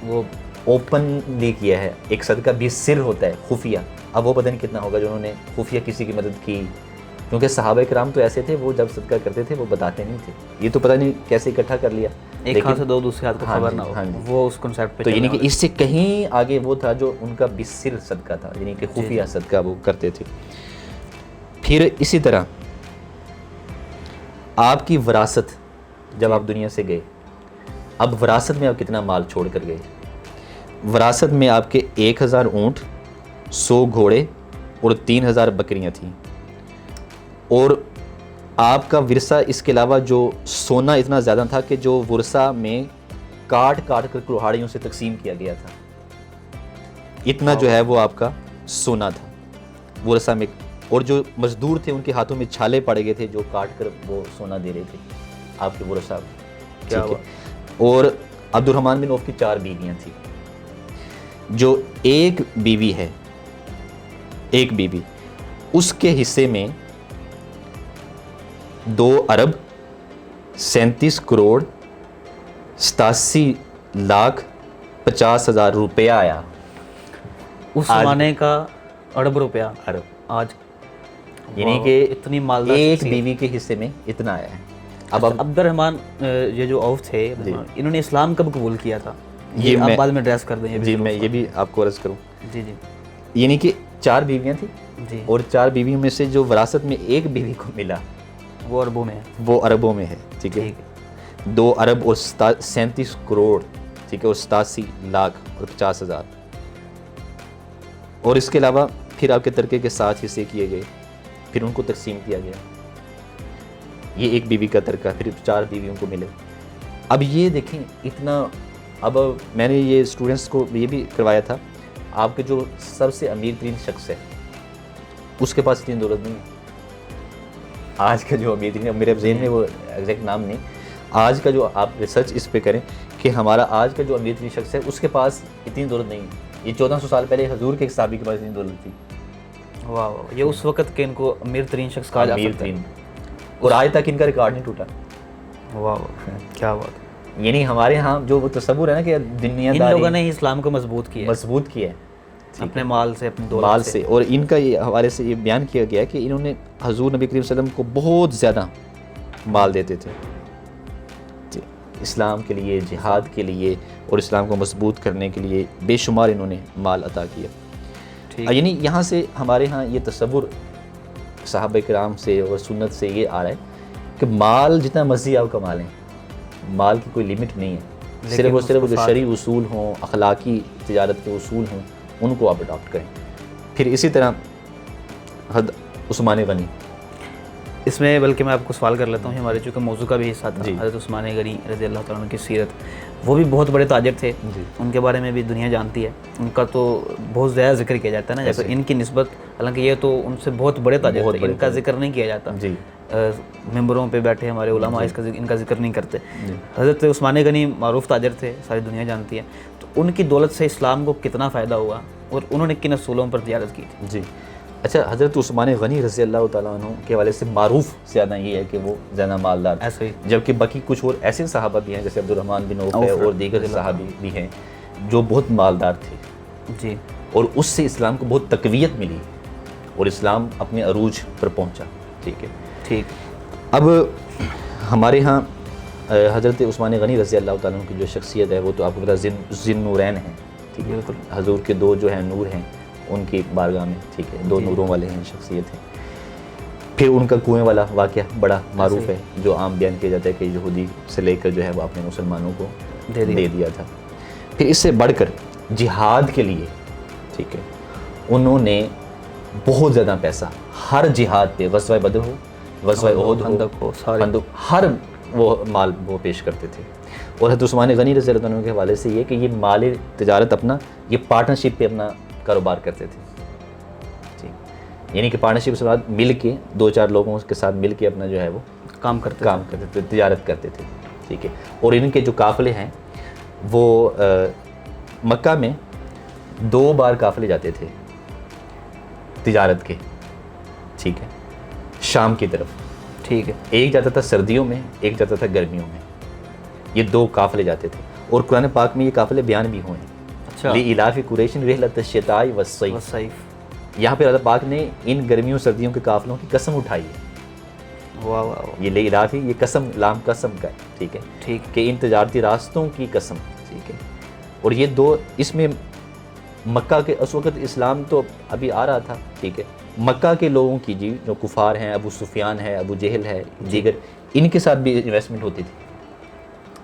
وہ اوپنلی کیا ہے. ایک صدقہ بھی سر ہوتا ہے, خفیہ. اب وہ پتہ نہیں کتنا ہوگا جو انہوں نے خفیہ کسی کی مدد کی, کیونکہ صحابہ کرام تو ایسے تھے وہ جب صدقہ کرتے تھے وہ بتاتے نہیں تھے. یہ تو پتہ نہیں کیسے اکٹھا کر لیا, ایک ہاتھ سے دو دوسرے ہاتھ کو خبر نہ ہو, وہ اس کنسیپٹ پہ. تو یعنی کہ اس سے کہیں آگے وہ تھا جو ان کا بسر صدقہ تھا, یعنی کہ خفیہ صدقہ وہ کرتے تھے. پھر اسی طرح آپ کی وراثت, جب آپ دنیا سے گئے, اب وراثت میں آپ کتنا مال چھوڑ کر گئے. وراثت میں آپ کے 1000 اونٹ, 100 گھوڑے اور 3000 بکریاں تھیں. اور آپ کا ورثہ اس کے علاوہ جو سونا اتنا زیادہ تھا کہ جو ورثہ میں کاٹ کر کلہاڑیوں سے تقسیم کیا گیا تھا, اتنا جو ہے وہ آپ کا سونا تھا ورثہ میں. اور جو مزدور تھے ان کے ہاتھوں میں چھالے پڑ گئے تھے جو کاٹ کر وہ سونا دے رہے تھے آپ کے ورثہ. اور عبد الرحمن بن عوف کی 4 بیویاں تھیں. جو ایک بیوی ہے, ایک بیوی, اس کے حصے میں 2 ارب 37 کروڑ 87,50,000 روپیہ آیا. اس زمانے کا ارب روپیہ ارب. آج یعنی کہ اتنی مالدار ایک بیوی کے حصے میں اتنا آیا ہے. اب عبد الرحمن یہ جو عوف تھے انہوں نے اسلام کب قبول کیا تھا؟ یہ آپ بعد میں ایڈریس کر دیں. جی میں یہ بھی آپ کو عرض کروں. جی جی. یعنی کہ 4 بیویاں تھیں جی. اور 4 بیویوں میں سے جو وراثت میں ایک بیوی کو ملا وہ اربوں میں ہے. وہ اربوں میں ہے. ٹھیک ہے. 2 ارب اور 37 کروڑ. ٹھیک ہے. اور 87,50,000. اور اس کے علاوہ پھر آپ کے ترکے کے 7 حصے کیے گئے, پھر ان کو تقسیم کیا گیا. یہ ایک بیوی کا ترکہ, پھر 4 بیویوں کو ملے. اب یہ دیکھیں اتنا. اب میں نے یہ اسٹوڈنٹس کو یہ بھی کروایا تھا, آپ کے جو سب سے امیر ترین شخص ہے اس کے پاس اتنی دولت نہیں ہے. آج کا جو امیر ترین, میرے ذہن میں وہ ایگزیکٹ نام نہیں, آج کا جو آپ ریسرچ اس پہ کریں کہ ہمارا آج کا جو امیر ترین شخص ہے اس کے پاس اتنی دولت نہیں ہے. یہ 1400 سال پہلے حضور کے ایک صحابی کے پاس اتنی دولت تھی. واہ, یہ اس وقت کے ان کو امیر ترین شخص کہا جا سکتا ہے. اور آج تک ان کا ریکارڈ نہیں ٹوٹا. واہ, کیا بات. یعنی ہمارے ہاں جو وہ تصور ہے نا کہ دنیا ان لوگوں نے اسلام کو مضبوط کیا ہے اپنے مال سے, اپنی دولت سے. اور ان کا یہ حوالے سے یہ بیان کیا گیا کہ انہوں نے حضور نبی کریم صلی اللہ علیہ وسلم کو بہت زیادہ مال دیتے تھے اسلام کے لیے, جہاد کے لیے, اور اسلام کو مضبوط کرنے کے لیے بے شمار انہوں نے مال عطا کیا. یعنی یہاں سے ہمارے ہاں یہ تصور صحابہ کرام سے اور سنت سے یہ آ رہا ہے کہ مال جتنا مرضی آپ کما لیں, مال کی کوئی لیمٹ نہیں ہے. صرف اور صرف جو شرعی اصول ہوں, اخلاقی تجارت کے اصول ہوں, ان کو آپ اڈاپٹ کریں. پھر اسی طرح عثمان غنی, اس میں بلکہ میں آپ کو سوال کر لیتا ہوں, ہمارے چونکہ موضوع کا بھی حصہ تھا حضرت عثمان غنی رضی اللہ تعالیٰ عنہ کی سیرت. وہ بھی بہت بڑے تاجر تھے, ان کے بارے میں بھی دنیا جانتی ہے. ان کا تو بہت زیادہ ذکر کیا جاتا ہے نا, جیسے ان کی نسبت, حالانکہ یہ تو ان سے بہت بڑے تاجر تھے, ان کا ذکر نہیں کیا جاتا. ممبروں پہ بیٹھے ہمارے علماء ان کا ذکر نہیں کرتے. حضرت عثمان غنی معروف تاجر تھے, ساری دنیا جانتی ہے. تو ان کی دولت سے اسلام کو کتنا فائدہ ہوا اور انہوں نے کن اصولوں پر تجارت کی تھی؟ جی اچھا, حضرت عثمان غنی رضی اللہ تعالیٰ عنہ کے حوالے سے معروف زیادہ یہ ہے کہ وہ زیادہ مالدار تھے, جبکہ باقی کچھ اور ایسے صحابہ بھی ہیں جیسے عبد الرحمن بن عوف ہے اور دیگر صحابی بھی ہیں جو بہت مالدار تھے. جی. اور اس سے اسلام کو بہت تقویت ملی اور اسلام اپنے عروج پر پہنچا. ٹھیک ہے. ٹھیک. اب ہمارے ہاں حضرت عثمان غنی رضی اللہ تعالیٰ عنہ کی جو شخصیت ہے وہ تو آپ کو پتہ ذی النورین ہیں. ٹھیک ہے. بالکل. حضور کے 2 جو ہیں نور ہیں ان کی بارگاہ میں. ٹھیک ہے. 2 نوروں والے ہیں, شخصیت ہیں. پھر ان کا کنویں والا واقعہ بڑا معروف ہے جو عام بیان کیا جاتا ہے کہ یہودی سے لے کر جو ہے وہ اپنے مسلمانوں کو دے دیا تھا. پھر اس سے بڑھ کر جہاد کے لیے, ٹھیک ہے, انہوں نے بہت زیادہ پیسہ ہر جہاد پہ, غزوہ بدر ہو, غزوہ احد ہو, ہر وہ مال وہ پیش کرتے تھے. اور حضرت عثمان غنی رضی اللہ عنہ کے حوالے سے یہ کہ یہ مال تجارت اپنا یہ پارٹنرشپ پہ اپنا کاروبار کرتے تھے. ٹھیک. یعنی کہ پارٹنرشپ سے بعد مل کے 2-4 لوگوں کے ساتھ مل کے اپنا جو ہے وہ کام کرتے تھے, تجارت کرتے تھے. ٹھیک ہے. اور ان کے جو قافلے ہیں وہ مکہ میں 2 بار قافلے جاتے تھے تجارت کے. ٹھیک ہے. شام کی طرف. ٹھیک ہے. ایک جاتا تھا سردیوں میں, ایک جاتا تھا گرمیوں میں. یہ 2 قافلے جاتے تھے. اور قرآن پاک میں یہ قافلے بیان بھی ہوئے ہیں. لِإِعْلَافِ قُرَيْشٍ رِحْلَةَ الشِّتَاءِ وَالصَّيْفِ. یہاں پہ اللہ پاک نے ان گرمیوں سردیوں کے قافلوں کی قسم اٹھائی ہے. واہ واہ. یہ لِإِعْلَافِ, یہ قسم لام قسم کا ہے. ٹھیک ہے. ٹھیک. کہ ان تجارتی راستوں کی قسم. ٹھیک ہے. اور یہ 2 اس میں مکہ کے اس وقت اسلام تو ابھی آ رہا تھا. ٹھیک ہے. مکہ کے لوگوں کی جی جو کفار ہیں, ابو سفیان ہے, ابو جہل ہے, دیگر, ان کے ساتھ بھی انویسٹمنٹ ہوتی تھی.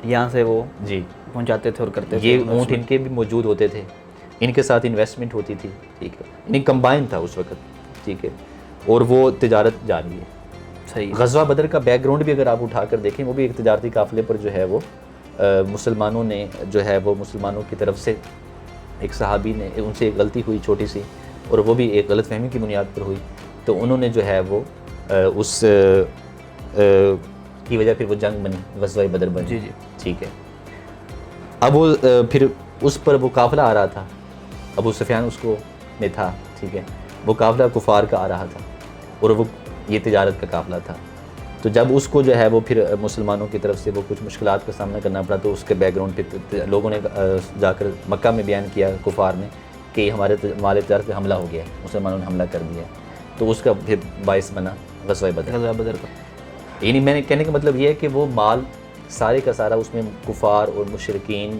یہاں سے وہ جی پہنچاتے تھے اور کرتے تھے. یہ اونٹ ان کے بھی موجود ہوتے تھے, ان کے ساتھ انویسٹمنٹ ہوتی تھی. ٹھیک ہے. یعنی کمبائن تھا اس وقت. ٹھیک ہے. اور وہ تجارت جاری ہے. صحیح. غزوہ بدر کا بیک گراؤنڈ بھی اگر آپ اٹھا کر دیکھیں, وہ بھی ایک تجارتی قافلے پر جو ہے وہ مسلمانوں نے جو ہے وہ مسلمانوں کی طرف سے ایک صحابی نے ان سے ایک غلطی ہوئی چھوٹی سی, اور وہ بھی ایک غلط فہمی کی بنیاد پر ہوئی. تو انہوں نے جو ہے وہ اس کی وجہ پھر وہ جنگ بنی, غزوہ بدر بنی. جی جی. ٹھیک ہے. اب وہ پھر اس پر وہ قافلہ آ رہا تھا, ابو سفیان اس کو میں تھا. ٹھیک ہے. وہ قافلہ کفار کا آ رہا تھا اور وہ یہ تجارت کا قافلہ تھا. تو جب اس کو جو ہے وہ پھر مسلمانوں کی طرف سے وہ کچھ مشکلات کا سامنا کرنا پڑا تو اس کے بیک گراؤنڈ پہ لوگوں نے جا کر مکہ میں بیان کیا کفار نے کہ ہمارے مال تجارت پہ حملہ ہو گیا ہے، مسلمانوں نے حملہ کر دیا ہے، تو اس کا پھر باعث بنا غزوہ بدر کا۔ یعنی میں نے کہنے کا مطلب یہ ہے کہ وہ مال سارے کا سارا اس میں کفار اور مشرکین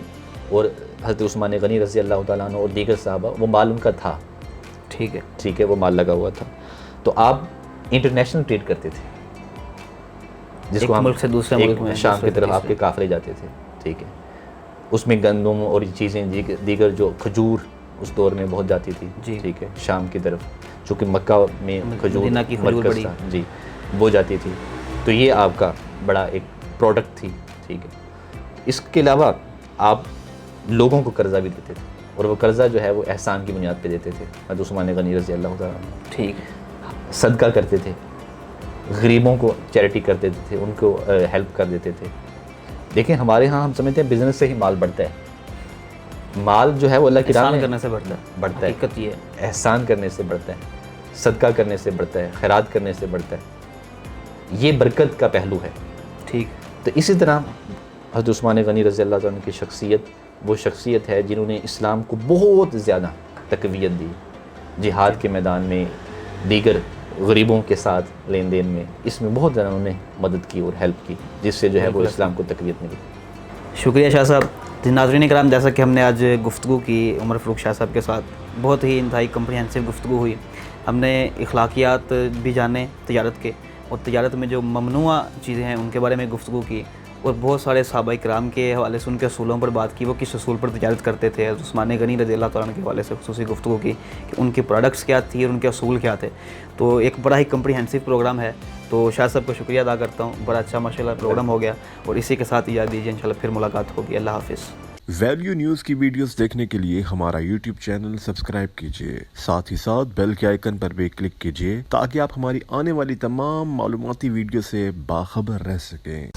اور حضرت عثمان غنی رضی اللہ تعالیٰ عنہ اور دیگر صحابہ، وہ مال ان کا تھا، ٹھیک ہے، وہ مال لگا ہوا تھا۔ تو آپ انٹرنیشنل ٹریڈ کرتے تھے، جس کو ہم ملک سے دوسرے ملک میں شام کی طرف آپ کے قافلے جاتے تھے، ٹھیک ہے، اس میں گندم اور چیزیں دیگر جو کھجور اس دور میں بہت جاتی تھی، ٹھیک ہے، شام کی طرف، چونکہ مکہ میں کھجور مرکز تھا، جی وہ جاتی تھی، تو یہ آپ کا بڑا ایک پروڈکٹ تھی، ٹھیک ہے۔ اس کے علاوہ آپ لوگوں کو قرضہ بھی دیتے تھے، اور وہ قرضہ جو ہے وہ احسان کی بنیاد پہ دیتے تھے، حضرت عثمان غنی رضی اللہ تعالیٰ عنہ، ٹھیک، صدقہ کرتے تھے، غریبوں کو چیریٹی کر دیتے تھے، ان کو ہیلپ کر دیتے تھے۔ دیکھیں ہمارے ہاں ہم سمجھتے ہیں بزنس سے ہی مال بڑھتا ہے، مال جو ہے وہ اللہ کی راہ میں کرنے سے بڑھتا ہے، حقیقت یہ ہے، احسان کرنے سے بڑھتا ہے، صدقہ کرنے سے بڑھتا ہے، خیرات کرنے سے بڑھتا ہے، یہ برکت کا پہلو ہے، ٹھیک۔ تو اسی طرح حضرت عثمان غنی رضی اللہ عنہ کی شخصیت وہ شخصیت ہے جنہوں نے اسلام کو بہت زیادہ تقویت دی، جہاد کے میدان میں، دیگر غریبوں کے ساتھ لین دین میں، اس میں بہت زیادہ انہوں نے مدد کی اور ہیلپ کی، جس سے جو ہے وہ اسلام کو تقویت ملی۔ شکریہ شاہ صاحب۔ ناظرین کرام، جیسا کہ ہم نے آج گفتگو کی عمر فاروق شاہ صاحب کے ساتھ، بہت ہی انتہائی کمپریہنسو گفتگو ہوئی، ہم نے اخلاقیات بھی جانے تجارت کے، اور تجارت میں جو ممنوع چیزیں ہیں ان کے بارے میں گفتگو کی، اور بہت سارے صحابہ کرام کے حوالے سے ان کے اصولوں پر بات کی، وہ کس اصول پر تجارت کرتے تھے، عثمان غنی رضی اللہ تعالیٰ عنہ کے حوالے سے خصوصی گفتگو کی کہ ان کی پروڈکٹس کیا تھی اور ان کے اصول کیا تھے۔ تو ایک بڑا ہی کمپریہنسو پروگرام ہے، تو شاہ صاحب کو شکریہ ادا کرتا ہوں، بڑا اچھا ماشاءاللہ پروگرام ہو گیا، اور اسی کے ساتھ اجازت دیجیے، انشاءاللہ پھر ملاقات ہوگی۔ اللہ حافظ۔ ویلیو نیوز کی ویڈیوز دیکھنے کے لیے ہمارا یوٹیوب چینل سبسکرائب کیجیے، ساتھ ہی ساتھ بیل کے آئیکن پر بھی کلک کیجیے تاکہ آپ ہماری آنے والی تمام معلوماتی ویڈیو سے باخبر رہ سکیں۔